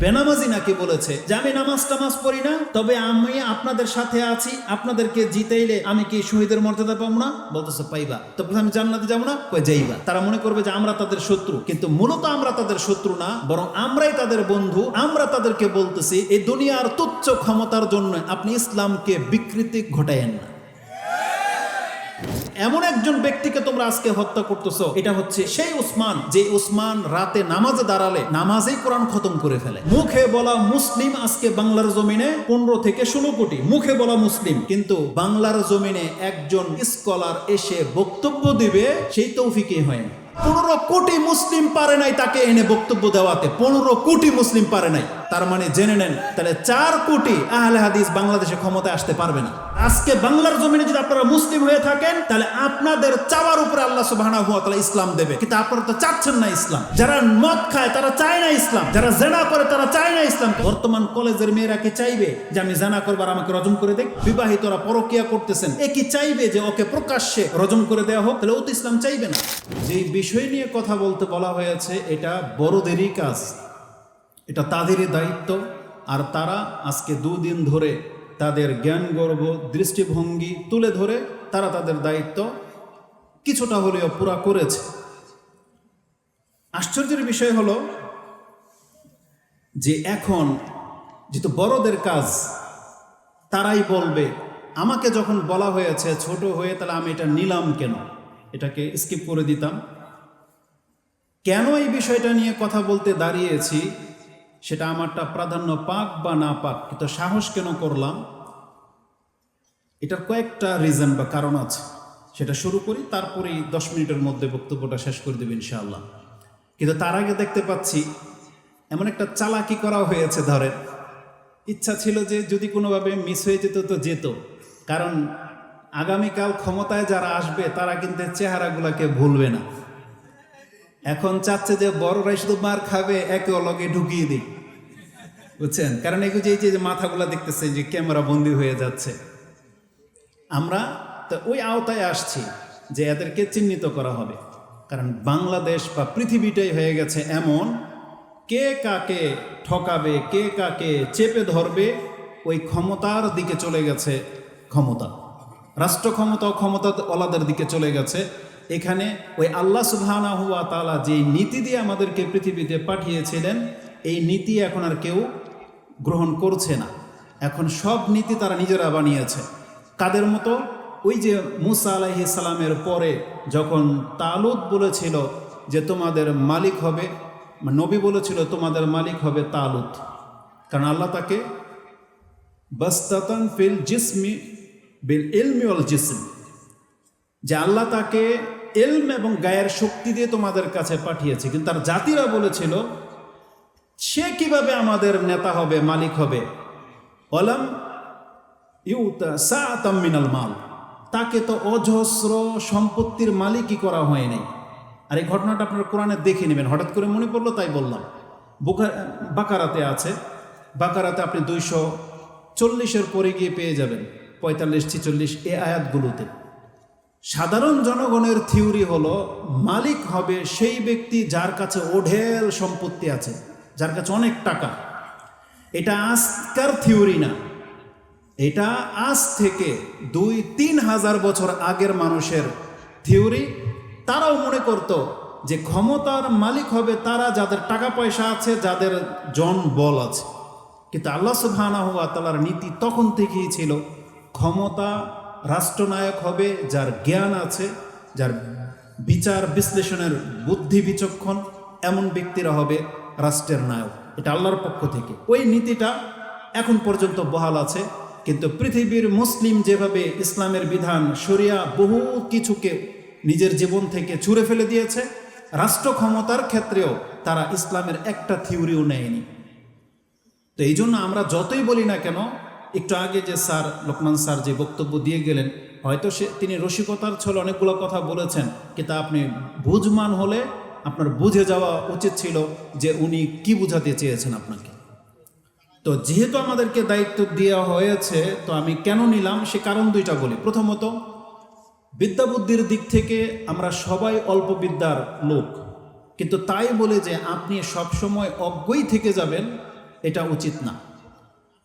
বেনামাজি নাকি বলেছে যে আমি নামাজ টামাজ পড়ি না, তবে আমি আপনাদের সাথে আছি, আপনাদেরকে জিতাইলে আমি কি শহীদের মর্যাদা পাবো না? বলতেছে পাইবা। তো আমি জান্নাতে যাবো না? কই যাইবা। তারা মনে করবে যে আমরা তাদের শত্রু, কিন্তু মূলত আমরা তাদের শত্রু না, বরং আমরাই তাদের বন্ধু। আমরা তাদেরকে বলতেছি এই দুনিয়ার তুচ্ছ ক্ষমতার জন্য আপনি ইসলামকে বিকৃতি ঘটায়েন না। এমন একজন ব্যক্তিকে তোমরা আজকে হত্যা করতেছো, এটা হচ্ছে সেই উসমান, যে উসমান রাতে নামাজে দাঁড়ালে নামাজেই কোরআন খতম করে ফেলে। মুখে বলা মুসলিম আজকে বাংলার জমিনে 15 থেকে 16 কোটি মুখে বলা মুসলিম, কিন্তু বাংলার জমিনে একজন স্কলার এসে বক্তব্য দিবে সেই তৌফিকই হয়নি। 15 কোটি মুসলিম পারে নাই তাকে এনে বক্তব্য দেওয়াতে। 15 কোটি মুসলিম পারে নাই, তার মানে জেনে নেন তাহলে 4 কোটি আহলে হাদিস বাংলাদেশে ক্ষমতায় আসতে পারবে না। আজকে বাংলার জমিনে যদি আপনারা মুসলিম হয়ে থাকেন, তাহলে আপনাদের চাওয়ার উপরে আল্লাহ সুবহানাহু ওয়া তাআলা ইসলাম দেবে, কিন্তু আপনারা তো চাচ্ছেন না ইসলাম। যারা মদ খায় তারা চায় না ইসলাম, যারা জেনা করে তারা চায় না ইসলাম। বর্তমান কলেজের মেয়েরা কি চাইবে যে আমি জেনা করবার আমাকে রজম করে দেখ? বিবাহিতরা পরকিয়া করতেছেন, এ কি চাইবে যে ওকে প্রকাশ্যে রজম করে দেওয়া হোক? তাহলে ও তো ইসলাম চাইবে না। যে বিষয় নিয়ে কথা বলতে বলা হয়েছে এটা বড়দেরই কাজ, এটা তাদেরই দায়িত্ব। আর তারা আজকে 2 দিন ধরে তাদের জ্ঞান গর্ব দৃষ্টিভঙ্গি তুলে ধরে তারা তাদের দায়িত্ব কিছুটা হলেও পুরা করেছে। আশ্চর্যের বিষয় হলো যে এখন যেহেতু বড়দের কাজ, তারাই বলবে আমাকে যখন বলা হয়েছে ছোট হয়ে, তাহলে আমি এটা নিলাম কেন, এটাকে স্কিপ করে দিতাম। কেন এই বিষয়টা নিয়ে কথা বলতে দাঁড়িয়েছি সেটা আমারটা প্রাধান্য পাক বা না পাক, কিন্তু সাহস কেন করলাম এটার কয়েকটা রিজন বা কারণ আছে। সেটা শুরু করি, তারপরেই 10 মিনিটের মধ্যে বক্তব্যটা শেষ করে দেব ইনশাআল্লাহ। কিন্তু তার আগে দেখতে পাচ্ছি এমন একটা চালাকি করা হয়েছে। ধরেন ইচ্ছা ছিল যে যদি কোনোভাবে মিস হয়ে যেত তো যেত, কারণ আগামীকাল ক্ষমতায় যারা আসবে তারা কিন্তু চেহারাগুলোকে ভুলবে না। এখন চাচ্ছে যে বড়রাই শুধু মার খাবে, একে অলগে ঢুকিয়ে দিই, বুঝছেন? কারণ এই যে মাথাগুলা দেখতেছে যে ক্যামেরা বন্দি হয়ে যাচ্ছে। আমরা তো ওই আওতায় আসছি যে এদেরকে চিহ্নিত করা হবে, কারণ বাংলাদেশ বা পৃথিবীটাই হয়ে গেছে এমন, কে কাকে ঠকাবে, কে কাকে চেপে ধরবে, ওই ক্ষমতার দিকে চলে গেছে। ক্ষমতা, রাষ্ট্র ক্ষমতা ও ক্ষমতা ওলাদের দিকে চলে গেছে। এখানে ওই আল্লাহ সুবহানাহু ওয়া তাআলা যে নীতি দিয়ে আমাদেরকে পৃথিবীতে পাঠিয়েছিলেন, এই নীতি এখন আর কেউ গ্রহণ করছে না। এখন সব নীতি তারা নিজেরা বানিয়েছে। কাদের মতো? ওই যে মুসা আলাইহিস সালামের পরে যখন তালুত বলেছিল যে তোমাদের মালিক হবে, নবী বলেছিল তোমাদের মালিক হবে তালুত, কারণ আল্লাহ তাকে বাসতাতান ফিল জিসমি বিল ইলমি ওয়াল জিসম, যে আল্লাহ তাকে ইলম এবং গায়ের শক্তি দিয়ে তোমাদের কাছে পাঠিয়েছে। কিন্তু তার জাতিরা বলেছিল সে কিভাবে আমাদের নেতা হবে, মালিক হবে? ওয়ালাম ইউতা সাআতাম মিনাল মাল, তাকে তো অজস্র সম্পত্তির মালিকই করা হয় নাই। আর এই ঘটনাটা আপনারা কোরআনে দেখে নেবেন, হঠাৎ করে মনে পড়লো তাই বললাম। বাকারাতে আছে, বাকারাতে আপনি 240-এর পরে গিয়ে পেয়ে যাবেন 45-46 এই আয়াতগুলোতে। সাধারণ জনগণের থিওরি হলো মালিক হবে সেই ব্যক্তি যার কাছে ওঢেল সম্পত্তি আছে, যার কাছে অনেক টাকা। এটা আজকার থিওরি না, এটা আজ থেকে 2-3 হাজার বছর আগের মানুষের থিওরি। তারাও মনে করত যে ক্ষমতার মালিক হবে তারা যাদের টাকা পয়সা আছে, যাদের জনবল আছে। কিন্তু আল্লাহ সুবহানাহু ওয়া তাআলার নীতি তখন থেকেই ছিল ক্ষমতা রাষ্ট্রনায়ক হবে যার জ্ঞান আছে, যার বিচার বিশ্লেষণের বুদ্ধি বিচক্ষণ, এমন ব্যক্তিরা হবে রাষ্ট্রের নায়ক। এটা আল্লাহর পক্ষ থেকে। ওই নীতিটা এখন পর্যন্ত বহাল আছে। কিন্তু পৃথিবীর মুসলিম যেভাবে ইসলামের বিধান শরিয়া বহু কিছুকে নিজের জীবন থেকে ছুঁড়ে ফেলে দিয়েছে, রাষ্ট্র ক্ষমতার ক্ষেত্রেও তারা ইসলামের একটা থিওরিও নেয়নি। তো এই জন্য আমরা যতই বলি না কেন, একটু আগে যে স্যার লোকমান স্যার যে বক্তব্য দিয়ে গেলেন, হয়তো তিনি রসিকতার ছলে অনেকগুলো কথা বলেছেন, কিন্তু আপনি বুঝমান হলে আপনার বুঝে যাওয়া উচিত ছিল যে উনি কি বুঝাতে চেয়েছেন আপনাকে। তো যেহেতু আমাদেরকে দায়িত্ব দেওয়া হয়েছে, তো আমি কেন নিলাম সে কারণ 2টা বলি। প্রথমত, বিদ্যা বুদ্ধির দিক থেকে আমরা সবাই অল্প বিদ্যার লোক, কিন্তু তাই বলে যে আপনি সবসময় অজ্ঞই থেকে যাবেন এটা উচিত না।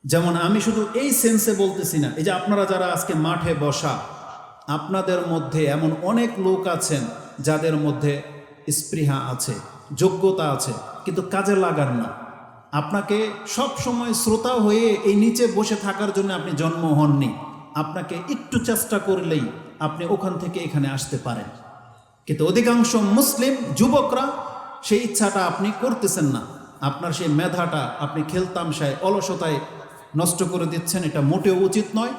যেমন আমি শুধু এই সেন্সে বলতেছি না, এই যে আপনারা যারা আজকে মাঠে বসা, আপনাদের মধ্যে এমন অনেক লোক আছেন যাদের মধ্যে স্পৃহা আছে, যোগ্যতা আছে, কিন্তু কাজে লাগার না। আপনাকে সব সময় শ্রোতা হয়ে এই নিচে বসে থাকার জন্য আপনি জন্ম হননি। আপনাকে একটু চেষ্টা করলেই আপনি ওখান থেকে এখানে আসতে পারেন। কিন্তু অধিকাংশ মুসলিম যুবকরা সেই ইচ্ছাটা আপনি করতেছেন না। আপনার সেই মেধাটা আপনি খেলতামশায়, অলসতায় নষ্ট করে দিচ্ছেন। এটা মোটেও উচিত নয়।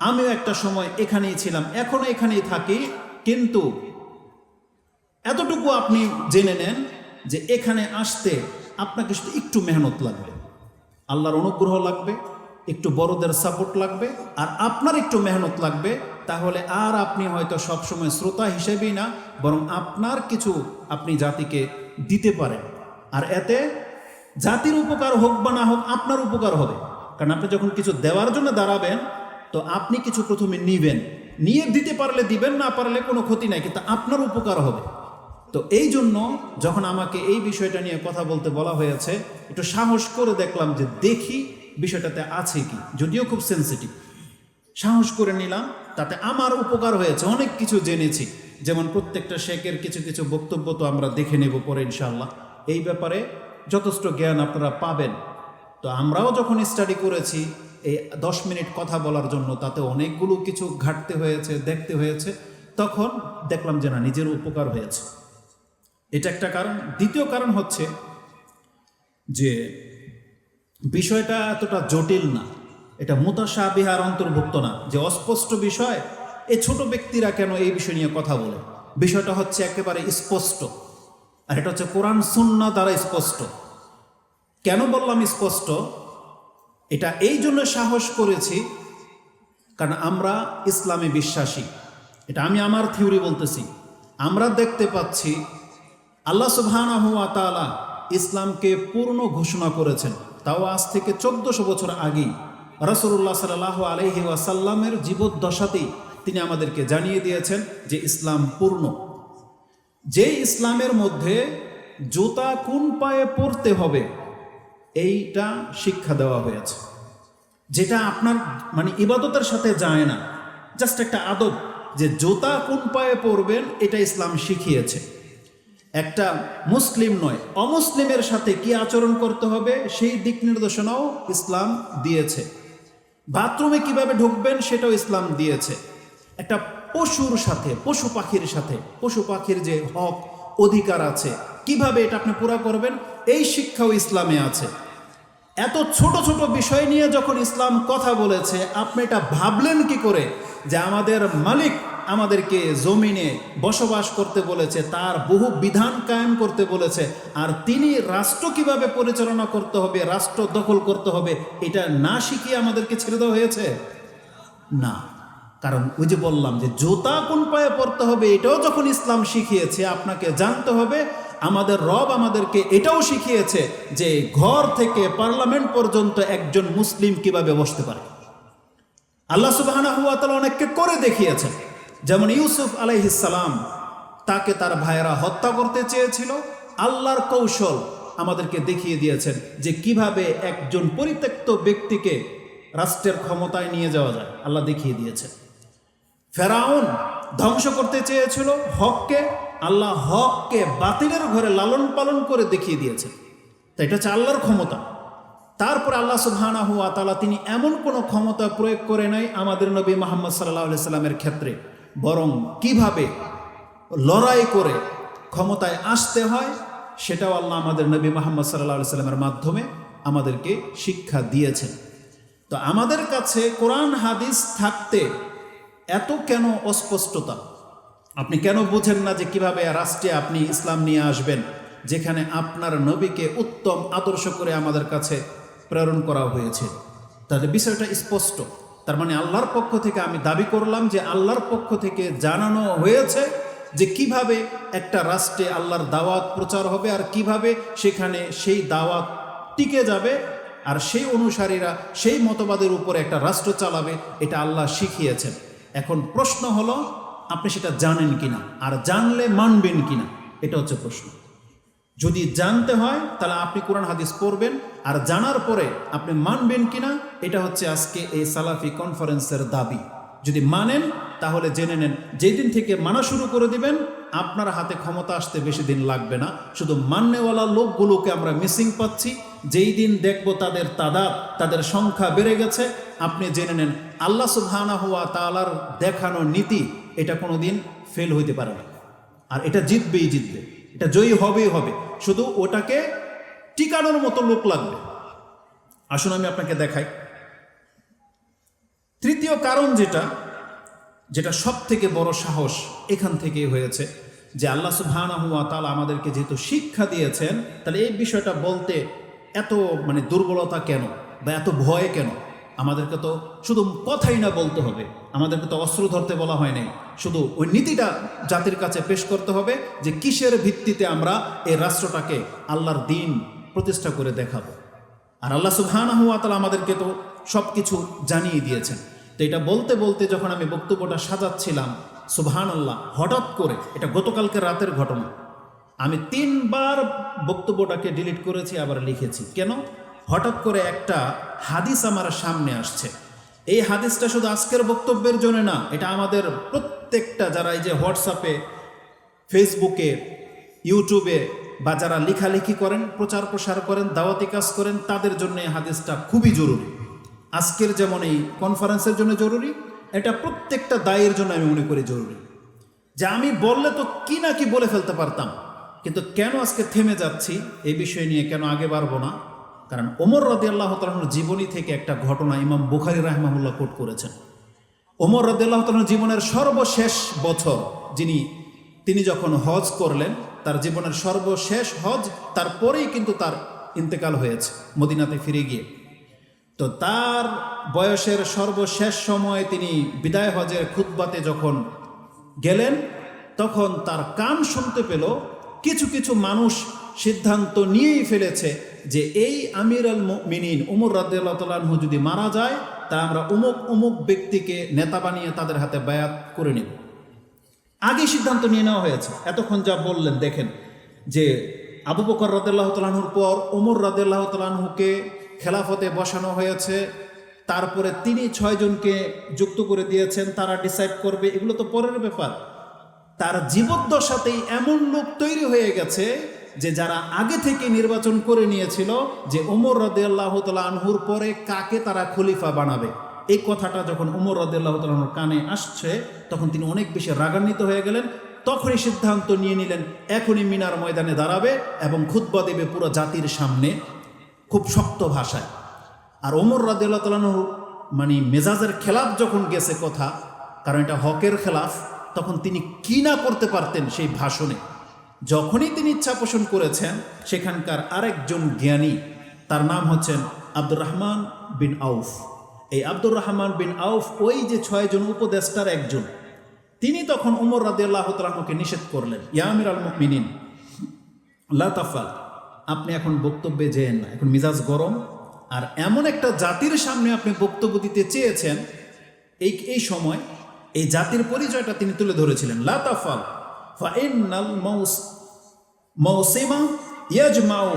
আমিও একটা সময় এখানেই ছিলাম, এখনও এখানেই থাকি, কিন্তু এতটুকু আপনি জেনে নেন যে এখানে আসতে আপনাকে শুধু একটু মেহনত লাগবে, আল্লাহর অনুগ্রহ লাগবে, একটু বড়দের সাপোর্ট লাগবে, আর আপনার একটু মেহনত লাগবে। তাহলে আর আপনি হয়তো সবসময় শ্রোতা হিসেবেই না, বরং আপনার কিছু আপনি জাতিকে দিতে পারেন। আর এতে জাতির উপকার হোক বা না হোক, আপনার উপকার হবে। কারণ আপনি যখন কিছু দেওয়ার জন্য দাঁড়াবেন, তো আপনি কিছু প্রথমে নিবেন, নিয়ে দিতে পারলে দিবেন, না পারলে কোনো ক্ষতি নাই, কিন্তু আপনার উপকার হবে। তো এই জন্য যখন আমাকে এই বিষয়টা নিয়ে কথা বলতে বলা হয়েছে, একটু সাহস করে দেখলাম যে দেখি বিষয়টাতে আছে কি, যদিও খুব সেন্সিটিভ। সাহস করে নিলাম, তাতে আমার উপকার হয়েছে, অনেক কিছু জেনেছি। যেমন প্রত্যেকটা শেখের কিছু কিছু বক্তব্য তো আমরা দেখে নেব পরে ইনশাআল্লাহ। এই ব্যাপারে যথেষ্ট জ্ঞান আপনারা পাবেন। তো আমরাও যখন স্টাডি করেছি এই 10 মিনিট কথা বলার জন্য, তাতে অনেকগুলো কিছু ঘাটতে হয়েছে, দেখতে হয়েছে। তখন দেখলাম যে না, নিজের উপকার হয়েছে। এটা একটা কারণ। দ্বিতীয় কারণ হচ্ছে যে বিষয়টা এতটা জটিল না, এটা মুতাশাবিহার অন্তর্ভুক্ত না, যে অস্পষ্ট বিষয় এই ছোট ব্যক্তিরা কেন এই বিষয় নিয়ে কথা বলে। বিষয়টা হচ্ছে একেবারে স্পষ্ট, আর এটা হচ্ছে কোরআন সুন্নাহ দ্বারা স্পষ্ট। কেন বললাম স্পষ্ট? এটা এই জন্য সাহস করেছি কারণ আমরা ইসলামে বিশ্বাসী। এটা আমি আমার থিওরি বলতেছি। আমরা দেখতে পাচ্ছি আল্লাহ সুবহানাহু ওয়া তাআলা ইসলামকে পূর্ণ ঘোষণা করেছেন, তাও আজ থেকে 1400 বছর আগেই। রাসূলুল্লাহ সাল্লাল্লাহু আলাইহি ওয়াসাল্লামের জীবদ্দশাতেই তিনি আমাদেরকে জানিয়ে দিয়েছেন যে ইসলাম পূর্ণ। যে ইসলামের মধ্যে জুতা কোন পায়ে পরতে হবে এইটা শিক্ষা দেওয়া হয়েছে, যেটা আপনার মানে ইবাদতের সাথে যায় না, জাস্ট একটা আদব, যে জুতা কোন পায়ে পরবেন এটা ইসলাম শিখিয়েছে। একটা মুসলিম নয়, অমুসলিমের সাথে কি আচরণ করতে হবে সেই দিক নির্দেশনাও ইসলাম দিয়েছে। বাথরুমে কিভাবে ঢুকবেন সেটাও ইসলাম দিয়েছে। একটা পশুর সাথে, পশু পাখির সাথে, পশু পাখির যে হক অধিকার আছে, কিভাবে এটা আপনি পুরা করবেন এই শিক্ষাও ইসলামে আছে। এত ছোট ছোট বিষয় নিয়ে যখন ইসলাম কথা বলেছে, আপনি এটা ভাবলেন কি করে যে আমাদের মালিক আমাদেরকে জমিনে বসবাস করতে বলেছে, তার বহু বিধান কায়েম করতে বলেছে, আর তিনি রাষ্ট্র কিভাবে পরিচালনা করতে হবে, রাষ্ট্র দখল করতে হবে, এটা না শিখিয়ে আমাদেরকে ছেড়ে দেওয়া হয়েছে? না। কারণ ওই যে বললাম যে জুতা কোন পায়ে পরতে হবে এটাও যখন ইসলাম শিখিয়েছে, আপনাকে জানতে হবে আমাদের রব আমাদেরকে এটাও শিখিয়েছে যে ঘর থেকে পার্লামেন্ট পর্যন্ত একজন মুসলিম কিভাবে বসতে পারে। আল্লাহ সুবহানাহু ওয়া তাআলা অনেককে করে দেখিয়েছেন। যেমন ইউসুফ আলাইহিস সালাম, তাকে তার ভাইয়েরা হত্যা করতে চেয়েছিল, আল্লাহর কৌশল আমাদেরকে দেখিয়ে দিয়েছেন যে কিভাবে একজন পরিত্যক্ত ব্যক্তিকে রাষ্ট্রের ক্ষমতায় নিয়ে যাওয়া যায়, আল্লাহ দেখিয়ে দিয়েছেন। ফেরাউন ধ্বংস করতে চেয়েছিল হককে, আল্লাহ হককে বাতিলের ঘরে লালন পালন করে দেখিয়ে দিয়েছেন। তো এটা হচ্ছে আল্লাহর ক্ষমতা। তারপর আল্লাহ সুবহানাহু ওয়া তাআলা তিনি এমন কোনো ক্ষমতা প্রয়োগ করে নাই আমাদের নবী মুহাম্মদ সাল্লাল্লাহু আলাইহি সাল্লামের ক্ষেত্রে, বরং কিভাবে লড়াই করে ক্ষমতায় আসতে হয় সেটাও আল্লাহ আমাদের নবী মুহাম্মদ সাল্লাল্লাহু আলাইহি সাল্লামের মাধ্যমে আমাদেরকে শিক্ষা দিয়েছেন। তো আমাদের কাছে কোরআন হাদিস থাকতে এত কেন অস্পষ্টতা? আপনি কেন বুঝেন না যে কিভাবে রাষ্ট্রে আপনি ইসলাম নিয়ে আসবেন, যেখানে আপনার নবীকে উত্তম আদর্শ করে আমাদের কাছে প্রেরণ করা হয়েছে? তাহলে বিষয়টা স্পষ্ট। তার মানে আল্লাহর পক্ষ থেকে আমি দাবি করলাম যে আল্লাহর পক্ষ থেকে জানানো হয়েছে যে কিভাবে একটা রাষ্ট্রে আল্লাহর দাওয়াত প্রচার হবে, আর কিভাবে সেখানে সেই দাওয়াত টিকে যাবে, আর সেই অনুসারীরা সেই মতবাদের উপরে একটা রাষ্ট্র চালাবে। এটা আল্লাহ শিখিয়েছেন। এখন প্রশ্ন হলো আপনি সেটা জানেন কিনা, আর জানলে মানবেন কিনা, এটা হচ্ছে প্রশ্ন। যদি জানতে হয় তাহলে আপনি কোরআন হাদিস পড়বেন, আর জানার পরে আপনি মানবেন কিনা এটা হচ্ছে আজকে এই সালাফি কনফারেন্সের দাবি। যদি মানেন তাহলে জেনে নেন, যেই দিন থেকে মানা শুরু করে দিবেন আপনার হাতে ক্ষমতা আসতে বেশি দিন লাগবে না। শুধু মান্যওয়ালা লোকগুলোকে আমরা মিসিং পাচ্ছি। যেই দিন দেখব তাদের তাদাদ, তাদের সংখ্যা বেড়ে গেছে, আপনি জেনে নেন আল্লাহ সুবহানাহু ওয়া তাআলার দেখানো নীতি এটা কোনো দিন ফেল হইতে পারে না, আর এটা জিতবেই জিতবে, এটা জয়ী হবেই হবে। শুধু ওটাকে টিকানোর মতো লোক লাগবে। আসুন আমি আপনাকে দেখাই। তৃতীয় কারণ যেটা সব থেকে বড় সাহস এখান থেকেই হয়েছে, যে আল্লাহ সুবহানাহু ওয়া তাআলা আমাদেরকে যেহেতু শিক্ষা দিয়েছেন, তাহলে এই বিষয়টা বলতে এত দুর্বলতা কেন বা এত ভয় কেন? আমাদেরকে তো শুধু কথাই না বলতে হবে, আমাদেরকে তো অস্ত্র ধরতে বলা হয় নাই, শুধু ওই নীতিটা জাতির কাছে পেশ করতে হবে যে কিসের ভিত্তিতে আমরা এই রাষ্ট্রটাকে আল্লাহর দিন প্রতিষ্ঠা করে দেখাবো। আর আল্লাহ সুবহানাহু ওয়া তাআলা আমাদেরকে তো সব কিছু জানিয়ে দিয়েছেন। তো এটা বলতে বলতে যখন আমি বক্তব্যটা সাজাচ্ছিলাম, সুবহানাল্লাহ, হঠাৎ করে, এটা গতকালকে রাতের ঘটনা, আমি 3 বার বক্তব্যটাকে ডিলিট করেছি, আবার লিখেছি। কেন? হঠাৎ করে একটা হাদিস আমার সামনে আসছে। এই হাদিসটা শুধু আজকের বক্তব্যের জন্য না, এটা আমাদের প্রত্যেকটা যারা এই যে হোয়াটসঅ্যাপে, ফেসবুকে, ইউটিউবে বা যারা লেখালেখি করেন, প্রচার প্রসার করেন, দাওয়াতি কাজ করেন, তাদের জন্য এই হাদিসটা খুবই জরুরি। আজকের যেমন এই কনফারেন্সের জন্য জরুরি, এটা প্রত্যেকটা দায়ের জন্য আমি মনে করি জরুরি। যে আমি বললে তো কি না কি বলে ফেলতে পারতাম, কিন্তু কেন আজকে থেমে যাচ্ছি এই বিষয় নিয়ে, কেন আগে বাড়বো না? কারণ ওমর রাদিয়াল্লাহু তাআলার জীবনী থেকে একটা ঘটনা ইমাম বুখারী রাহিমাহুল্লাহ কোট করেছেন। ওমর রাদিয়াল্লাহু তাআলার জীবনের সর্বশেষ বছর, তিনি যখন হজ করলেন, তার জীবনের সর্বশেষ হজ, তারপরেই কিন্তু তার ইন্তেকাল হয়েছে মদিনাতে ফিরে গিয়ে। তো তার বয়সের সর্বশেষ সময়ে তিনি বিদায় হজের খুতবাতে যখন গেলেন, তখন তার কান শুনতে পেল কিছু কিছু মানুষ সিদ্ধান্ত নিয়েই ফেলেছে যে এই আমির আল মুমিনিন ওমর রাদিয়াল্লাহু তাআলা আনহু যদি মারা যায়, তা আমরা অমুক অমুক ব্যক্তিকে নেতা বানিয়ে তাদের হাতে বায়াত করে নেব। আগে সিদ্ধান্ত নিয়ে নেওয়া হয়েছে। এতক্ষণ যা বললেন দেখেন, যে আবু বকর রাদিয়াল্লাহু তাআলা আনহুর পর ওমর রাদিয়াল্লাহু তাআলা আনহুকে খেলাফতে বসানো হয়েছে, তারপরে তিনি 6 জনকে যুক্ত করে দিয়েছেন, তারা ডিসাইড করবে, এগুলো তো পরের ব্যাপার। তার জীবদ্দশাতেই এমন লোক তৈরি হয়ে গেছে যে যারা আগে থেকে নির্বাচন করে নিয়েছিল যে ওমর রাদিয়াল্লাহু তাআলা আনহুর পরে কাকে তারা খলিফা বানাবে। এই কথাটা যখন ওমর রাদিয়াল্লাহু তাআলা আনহুর কানে আসছে, তখন তিনি অনেক বেশি রাগান্বিত হয়ে গেলেন। তখনই সিদ্ধান্ত নিয়ে নিলেন এখনই মিনার ময়দানে দাঁড়াবে এবং খুতবা দেবে পুরো জাতির সামনে খুব শক্ত ভাষায়। আর ওমর রাদিয়াল্লাহু তাআলা আনহু মেজাজের খেলাফ যখন গেছে কথা, কারণ এটা হকের খেলাফ, তখন তিনি কি না করতে পারতেন সেই ভাষণে। যখনই তিনি ইচ্ছা পোষণ করেছেন, সেখানকার আরেকজন জ্ঞানী, তার নাম হচ্ছেন আব্দুর রহমান বিন আউফ। এই আব্দুর রহমান বিন আউফ ওই যে 6 জন উপদেষ্টার একজন। তিনি তখন ওমর রাদিয়াল্লাহু তাআলা আনহুকে নিষেধ করলেন, ইয়া আমিরাল মুমিনিন লা তাফাল, আপনি এখন বক্তব্যে যেয়েন না, এখন মিজাজ গরম, আর এমন একটা জাতির সামনে আপনি বক্তব্য দিতে চেয়েছেন। এই সময় এই জাতির পরিচয়টা তিনি তুলে ধরেছিলেন। লা তাফাল ফা ইন্নাল মৌসিমা ইয়াজমাউ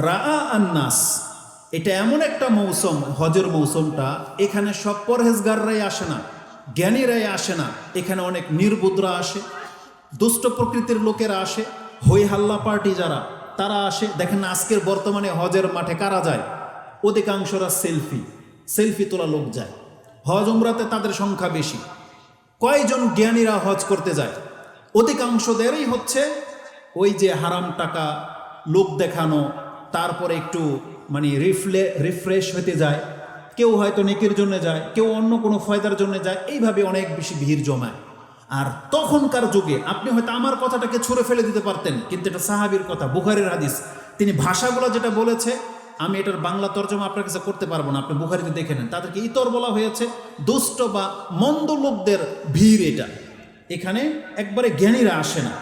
রাআ আন-নাস। এটা এমন একটা মৌসুম, হজের মৌসুমটা, এখানে সব পরহেজগাররাই আসে না, জ্ঞানীরাই আসে না, এখানে অনেক নির্বুদ্রা আসে, দুষ্ট প্রকৃতির লোকেরা আসে, হই হাল্লা পার্টি যারা, তারা আসে। দেখেন না আজকের বর্তমানে হজের মাঠে কারা যায়? অধিকাংশরা সেলফি তোলা লোক যায়। হজ উমরাতে তাদের সংখ্যা বেশি। কয়জন জ্ঞানীরা হজ করতে যায়? অধিকাংশদেরই হচ্ছে ওই যে হারাম টাকা, লোক দেখানো, তারপরে একটু রিফ্রেশ হতে যায়। কেউ হয়তো নেকির জন্য যায়, কেউ অন্য কোনো ফয়দার জন্য যায়, এইভাবে অনেক বেশি ভিড় জমায়। আর তখনকার যুগে আপনি হয়তো আমার কথাটাকে ছুঁড়ে ফেলে দিতে পারতেন, কিন্তু এটা সাহাবীর কথা, বুখারীর হাদিস। তিনি ভাষাগুলো যেটা বলেছে, আমি এটার বাংলা তর্জমা আপনার কাছে করতে পারবো না, আপনি বুখারীতে দেখে নেন। তাদেরকে ইতর বলা হয়েছে, দুষ্ট বা মন্দ লোকদের ভিড় এটা। এখানে একবারে জ্ঞানীরা আসে না,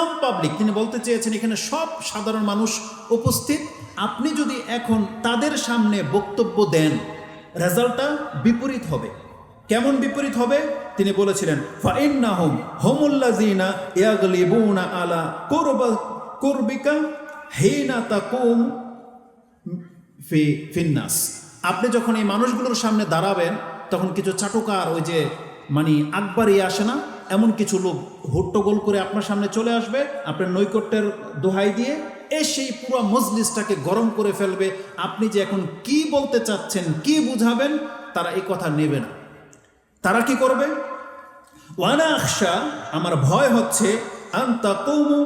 আম পাবলিক। তিনি বলতে চেয়েছেন এখানে সব সাধারণ মানুষ উপস্থিত। আপনি যদি এখন তাদের সামনে বক্তব্য দেন, রেজাল্টটা বিপরীত হবে। কেমন বিপরীত হবে? তিনি বলেছিলেন ফাইন্নাহুম হুমুল্লাযিনা ইয়াগলিবুনা আলা কুরবিকা হিনা তাকুম ফিন্নাস, আপনি যখন এই মানুষগুলোর সামনে দাঁড়াবেন তখন কিছু চাটুকার ওই যে মানে আকবরই আসে না, এমন কিছু লোক হট্টগোল করে আপনার সামনে চলে আসবে আপনার নৈকট্যের দোহাই দিয়ে, সেই পুরো মজলিসটাকে গরম করে ফেলবে। আপনি যে এখন কি বলতে চাচ্ছেন, কি বুঝাবেন, তারা এই কথা নেবে না। তারা কি করবে? ওয়ানা আখশা, আমার ভয় হচ্ছে, আন তাকুমু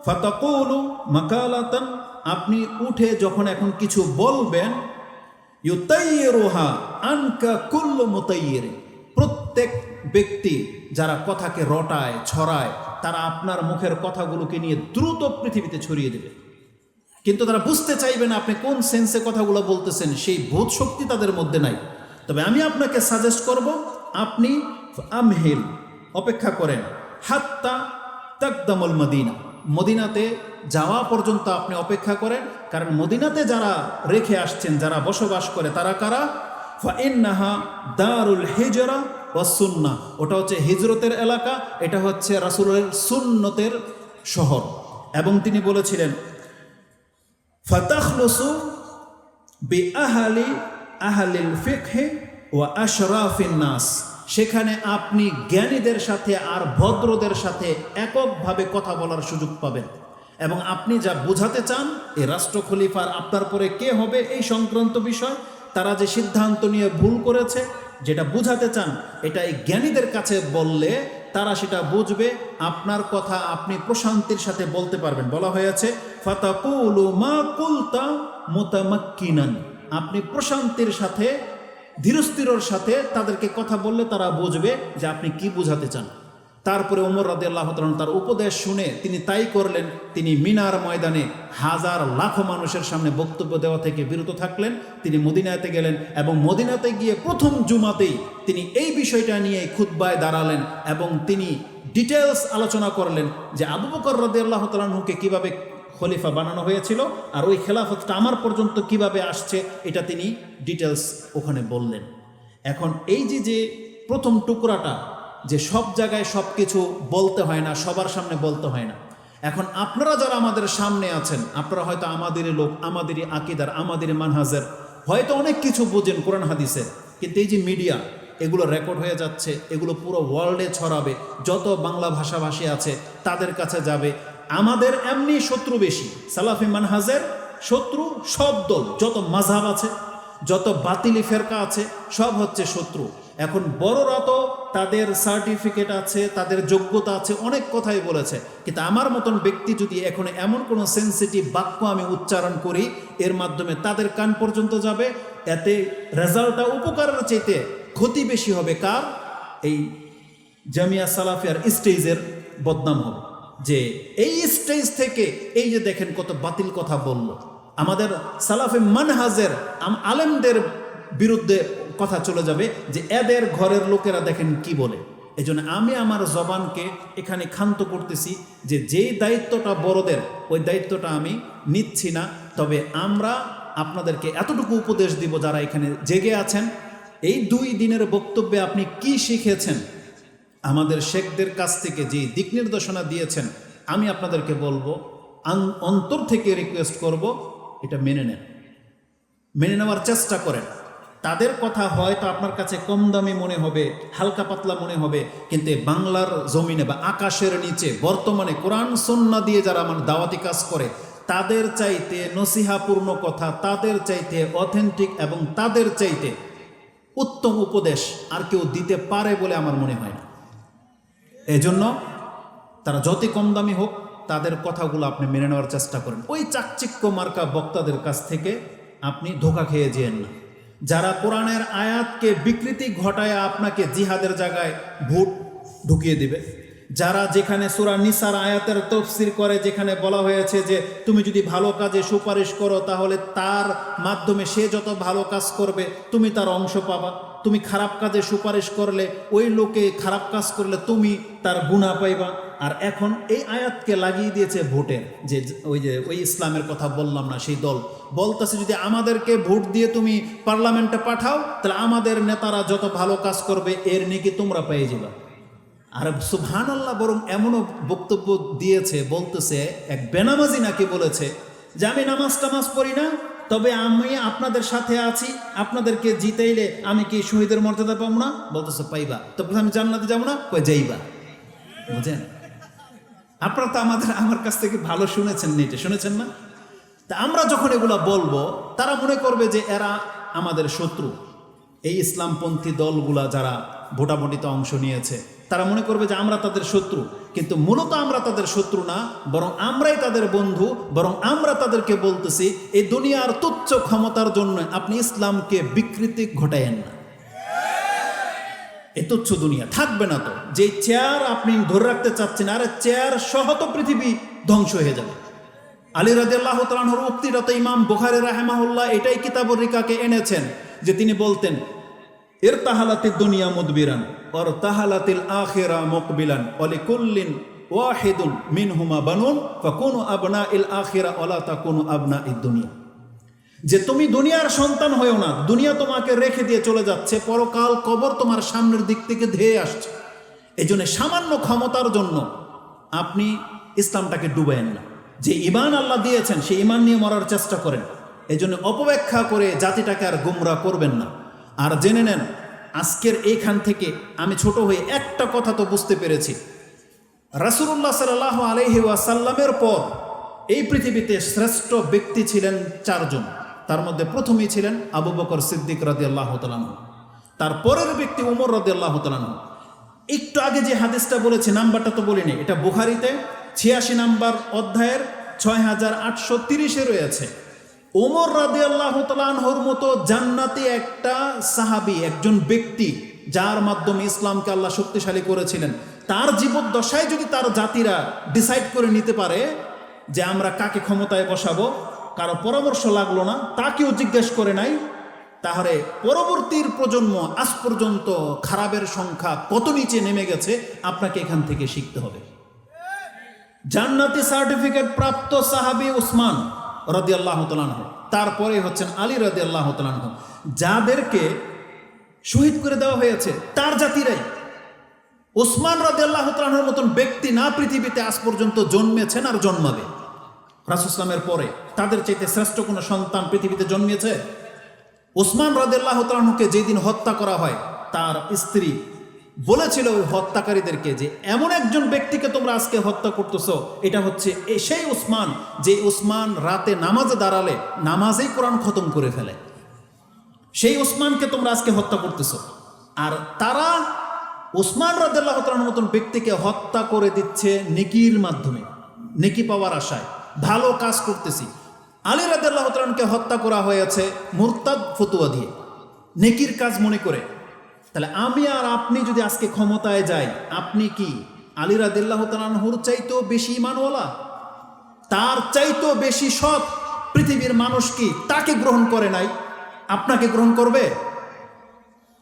ফাতাকুলু মাকালাতান, আপনি উঠে যখন এখন কিছু বলবেন, ইউতাইয়িরুহা আনকা কুল্লু মুতাইয়ির, প্রত্যেক ব্যক্তি যারা কথাকে রটায় ছড়ায় তারা আপনার মুখের কথাগুলোকে নিয়ে দ্রুত পৃথিবীতে ছড়িয়ে দেবে, কিন্তু তারা বুঝতে চাইবে না আপনি কোন সেন্সে কথাগুলো বলতেছেন, সেই বোধ শক্তি তাদের মধ্যে নাই। তবে আমি আপনাকে সাজেস্ট করব, আপনি আমহিল, অপেক্ষা করেন, হাত্তা তাকদামুল মদিনা, মদিনাতে যাওয়া পর্যন্ত আপনি অপেক্ষা করেন। কারণ মদিনাতে যারা রেখে আসছেন, যারা বসবাস করে, তারা কারা? ফাইন্নাহা দারুল হিজরা ওয়াস সুন্নাহ, ওটা হচ্ছে হিজরতের এলাকা, এটা হচ্ছে রাসূলের সুন্নতের শহর। এবং তিনি বলেছিলেন ফাতাখলুসু আহলিল ফিকহ ওয়া আশরাফিন নাস, সেখানে আপনি জ্ঞানীদের সাথে আর ভদ্রদের সাথে এককভাবে কথা বলার সুযোগ পাবেন। এবং আপনি যা বোঝাতে চান এই রাষ্ট্র খলিফার আপনার পরে কে হবে এই সংক্রান্ত বিষয়, তারা যে সিদ্ধান্ত নিয়ে ভুল করেছে, যেটা বুঝাতে চান, এটা এই জ্ঞানীদের কাছে বললে তারা সেটা বুঝবে, আপনার কথা আপনি প্রশান্তির সাথে বলতে পারবেন। বলা হয়েছে ফাতাকুলু মা কুলতা মুতামাক্কিনান, আপনি প্রশান্তির সাথে ধীরস্থিরর সাথে তাদেরকে কথা বললে তারা বুঝবে যে আপনি কি বুঝাতে চান। তারপরে ওমর রাদিয়াল্লাহু তাআলা তার উপদেশ শুনে তিনি তাই করলেন, তিনি মিনার ময়দানে হাজার লাখো মানুষের সামনে বক্তব্য দেওয়া থেকে বিরত থাকলেন, তিনি মদিনাতে গেলেন এবং মদিনাতে গিয়ে প্রথম জুমাতেই তিনি এই বিষয়টা নিয়ে খুতবায় দাঁড়ালেন এবং তিনি ডিটেলস আলোচনা করলেন যে আবু বকর রাদিয়াল্লাহু তাআলা আনহুকে কিভাবে খলিফা বানানো হয়েছিল আর ওই খেলাফতটা আমার পর্যন্ত কিভাবে আসছে, এটা তিনি ডিটেলস ওখানে বললেন। এখন এই যে প্রথম টুকরাটা, যে সব জায়গায় সব কিছু বলতে হয় না, সবার সামনে বলতে হয় না। এখন আপনারা যারা আমাদের সামনে আছেন, আপনারা হয়তো আমাদেরই লোক, আমাদেরই আকিদার, আমাদেরই মানহাজের, হয়তো অনেক কিছু বোঝেন কোরআন হাদিসের, কিন্তু এই যে মিডিয়া, এগুলো রেকর্ড হয়ে যাচ্ছে, এগুলো পুরো ওয়ার্ল্ডে ছড়াবে, যত বাংলা ভাষাভাষী আছে তাদের কাছে যাবে। আমাদের এমনি শত্রু বেশি, সালাফি মানহাজের শত্রু সব দল, যত মাযহাব আছে, যত বাতিলি ফেরকা আছে, সব হচ্ছে শত্রু। এখন বড়রা তো তাদের সার্টিফিকেট আছে, তাদের যোগ্যতা আছে, অনেক কথাই বলেছে, কিন্তু আমার মতন ব্যক্তি যদি এখন এমন কোনো সেন্সিটিভ বাক্য আমি উচ্চারণ করি, এর মাধ্যমে তাদের কান পর্যন্ত যাবে, এতে রেজাল্টটা উপকারের চাইতে ক্ষতি বেশি হবে। কার? এই জামিয়া সালাফিয়ার স্টেজের বদনাম হবে, যে এই স্টেজ থেকে এই যে দেখেন কত বাতিল কথা বলল, আমাদের সালাফে মানহাজের আলেমদের বিরুদ্ধে কথা চলে যাবে, যে এদের ঘরের লোকেরা দেখেন কি বলে। এই জন্য আমি আমার জবানকে এখানে ক্ষান্ত করতেছি, যে যেই দায়িত্বটা বড়দের, ওই দায়িত্বটা আমি নিচ্ছি না। তবে আমরা আপনাদেরকে এতটুকু উপদেশ দিব, যারা এখানে জেগে আছেন, এই 2 দিনের বক্তব্যে আপনি কি শিখেছেন, আমাদের শেখদের কাছ থেকে যে দিক নির্দেশনা দিয়েছেন, আমি আপনাদেরকে বলবো, অন্তর থেকে রিকোয়েস্ট করব, এটা মেনে নেন, মেনে নেওয়ার চেষ্টা করেন। তাদের কথা হয়তো আপনার কাছে কম দামি মনে হবে, হালকা পাতলা মনে হবে, কিন্তু বাংলার জমিনে বা আকাশের নিচে বর্তমানে কোরআন সুন্নাহ দিয়ে যারা আমার দাওয়াতি কাজ করে, তাদের চাইতে নসিহাপূর্ণ কথা, তাদের চাইতে অথেন্টিক এবং তাদের চাইতে উত্তম উপদেশ আর কেউ দিতে পারে বলে আমার মনে হয় না। এজন্য তারা যতই কম দামি হোক, তাদের কথাগুলো আপনি মেনে নেওয়ার চেষ্টা করেন। ওই চাকচিক্য মার্কা বক্তাদের কাছ থেকে আপনি ধোঁকা খেয়ে যেয়েন না, যারা কোরআনের আয়াতকে বিকৃতি ঘটায় আপনাকে জিহাদের জায়গায় ভোট ঢুকিয়ে দিবে, যারা যেখানে সূরা নিসার আয়াতের তাফসীর করে, যেখানে বলা হয়েছে যে তুমি যদি ভালো কাজে সুপারিশ করো তাহলে তার মাধ্যমে সে যত ভালো কাজ করবে তুমি তার অংশ পাবা, তুমি খারাপ কাজে সুপারিশ করলে ওই লোকে খারাপ কাজ করলে তুমি তার গুনাহ পাইবা। আর এখন এই আয়াতকে লাগিয়ে দিয়েছে ভোটের, যে ওই ইসলামের কথা বললাম না, সেই দল বলতেছে যদি আমাদেরকে ভোট দিয়ে তুমি পার্লামেন্টে পাঠাও তাহলে আমাদের নেতারা যত ভালো কাজ করবে এর নেকি তোমরা পেয়ে যাবে। আর সুবহানাল্লাহ, বরং এমনও বক্তব্য দিয়েছে, বলতেছে এক বেনামাজি নাকি বলেছে যে আমি নামাজ টামাজ পড়ি না, তবে আমি আপনাদের সাথে আছি, আপনাদেরকে জিতাইলে আমি কি শহীদের মর্যাদা পাবো না? বলতেছে পাইবা। তবে আমি জান্নাতে যাবো না? কই যাইবা। বুঝেন? আপনারা তো আমার কাছ থেকে ভালো শুনেছেন, নেটে শুনেছেন না? তা আমরা যখন এগুলা বলবো, তারা মনে করবে যে এরা আমাদের শত্রু। এই ইসলামপন্থী দলগুলা যারা ভোটাভুটিতে অংশ নিয়েছে, তারা মনে করবে যে আমরা তাদের শত্রু। কিন্তু মূলত আমরা তাদের শত্রু না, বরং আমরাই তাদের বন্ধু। বরং আমরা তাদেরকে বলতেছি, এই দুনিয়ার তুচ্ছ ক্ষমতার জন্য আপনি ইসলামকে বিকৃতি ঘটায়েন না। এ তুচ্ছ দুনিয়া থাকবে না। তো যে চেয়ার আপনি ধরে রাখতে চাচ্ছেন, আরে চেয়ার সহ তো পৃথিবী ধ্বংস হয়ে যাবে। আলী রাদিয়াল্লাহু তাআলা আনহুর উক্তিটা তো ইমাম বুখারী রাহিমাহুল্লাহ এটাই কিতাবুর রিকাকে এনেছেন, যে তিনি বলতেন, ইরতাহালাতিদ দুনিয়া মুদবিরান ওয়ার তাহালাতিল আখিরা মুকবিলান ওয়া লিকুল্লিন ওয়াহিদুন মিনহুমা বানুন ফাকুনু আবনাইল আখিরা ওয়ালা তাকুনু আবনাইদ দুনিয়া। যে তুমি দুনিয়ার সন্তান হয়েও না, দুনিয়া তোমাকে রেখে দিয়ে চলে যাচ্ছে, পরকাল কবর তোমার সামনের দিক থেকে ধেয়ে আসছে। এই জন্য সামান্য ক্ষমতার জন্য আপনি ইসলামটাকে ডুবায়েন না। যে ঈমান আল্লাহ দিয়েছেন সেই ঈমান নিয়ে মরার চেষ্টা করেন। এই জন্য অপব্যাখ্যা করে জাতিটাকে আর গুমরা করবেন না। আর জেনে নেন, আজকের এইখান থেকে আমি ছোট হয়ে একটা কথা তো বুঝতে পেরেছি, রাসূলুল্লাহ সাল্লাল্লাহু আলাইহি ওয়াসাল্লামের পর এই পৃথিবীতে শ্রেষ্ঠ ব্যক্তি ছিলেন চারজন। তার মধ্যে প্রথমেই ছিলেন আবু বকর সিদ্দিক রাদিয়াল্লাহু তাআলা আনহু, তার পরের ব্যক্তি ওমর রাদিয়াল্লাহু তাআলা আনহু। একটু আগে যে হাদিসটা বলেছি, নাম্বারটা তো বলিনি, এটা বুখারীতে 86 নাম্বার অধ্যায়ের 6830-এ রয়েছে। ওমর রাদিয়াল্লাহু তাআলা আনহুর মতো জান্নাতি একটা সাহাবী, একজন ব্যক্তি যার মাধ্যমে ইসলামকে আল্লাহ শক্তিশালী করেছিলেন, তার জীবদ্দশায় যদি তার জাতিরা ডিসাইড করে নিতে পারে যে আমরা কাকে ক্ষমতায় বসাবো, কারো পরামর্শ লাগলো না, তাকেও জিজ্ঞেস করে নাই, তাহলে পরবর্তীর প্রজন্ম আজ পর্যন্ত খারাপের সংখ্যা কত নিচে নেমে গেছে আপনাকে এখান থেকে শিখতে হবে। জান্নাতি সার্টিফিকেট প্রাপ্ত সাহাবী উসমান রাদিয়াল্লাহু তাআলা আনহু, তারপরে হচ্ছেন আলী রাদিয়াল্লাহু তাআলা আনহু, যাদেরকে শহীদ করে দেওয়া হয়েছে তার জাতিরাই। উসমান রাদিয়াল্লাহু তাআলা আনহুর মতন ব্যক্তি না পৃথিবীতে আজ পর্যন্ত জন্মেছেন আর জন্মাবে। রাসূল ইসলামের পরে তাদের চাইতে শ্রেষ্ঠ কোনো সন্তান পৃথিবীতে জন্মেছে? উসমান রাদিয়াল্লাহু তাআলা আনহুকে যেদিন হত্যা করা হয়, তার স্ত্রী বলেছিল ওই হত্যাকারীদেরকে যে এমন একজন ব্যক্তিকে তোমরা আজকে হত্যা করতেছো, এটা হচ্ছে সেই উসমান, যে উসমান রাতে নামাজে দাঁড়ালে নামাজেই কোরআন খতম করে ফেলে, সেই উসমানকে তোমরা আজকে হত্যা করতেছো। আর তারা উসমান রাদিয়াল্লাহু তাআলার মতন ব্যক্তিকে হত্যা করে দিচ্ছে নেকির মাধ্যমে, নেকি পাওয়ার আশায়, ভালো কাজ করতেছি। আলী রাদিয়াল্লাহু তাআলাকে হত্যা করা হয়েছে মুরতাদ ফতোয়া দিয়ে, নেকির কাজ মনে করে। তাহলে আমি আর আপনি যদি আজকে ক্ষমতায় যাই, আপনি কি আলী রাদিয়াল্লাহু তাআলা আনহুর চাইতেও বেশি ঈমানওয়ালা, তার চাইতেও বেশি সৎ? পৃথিবীর মানুষ কি তাকে গ্রহণ করে নাই? আপনাকে গ্রহণ করবে?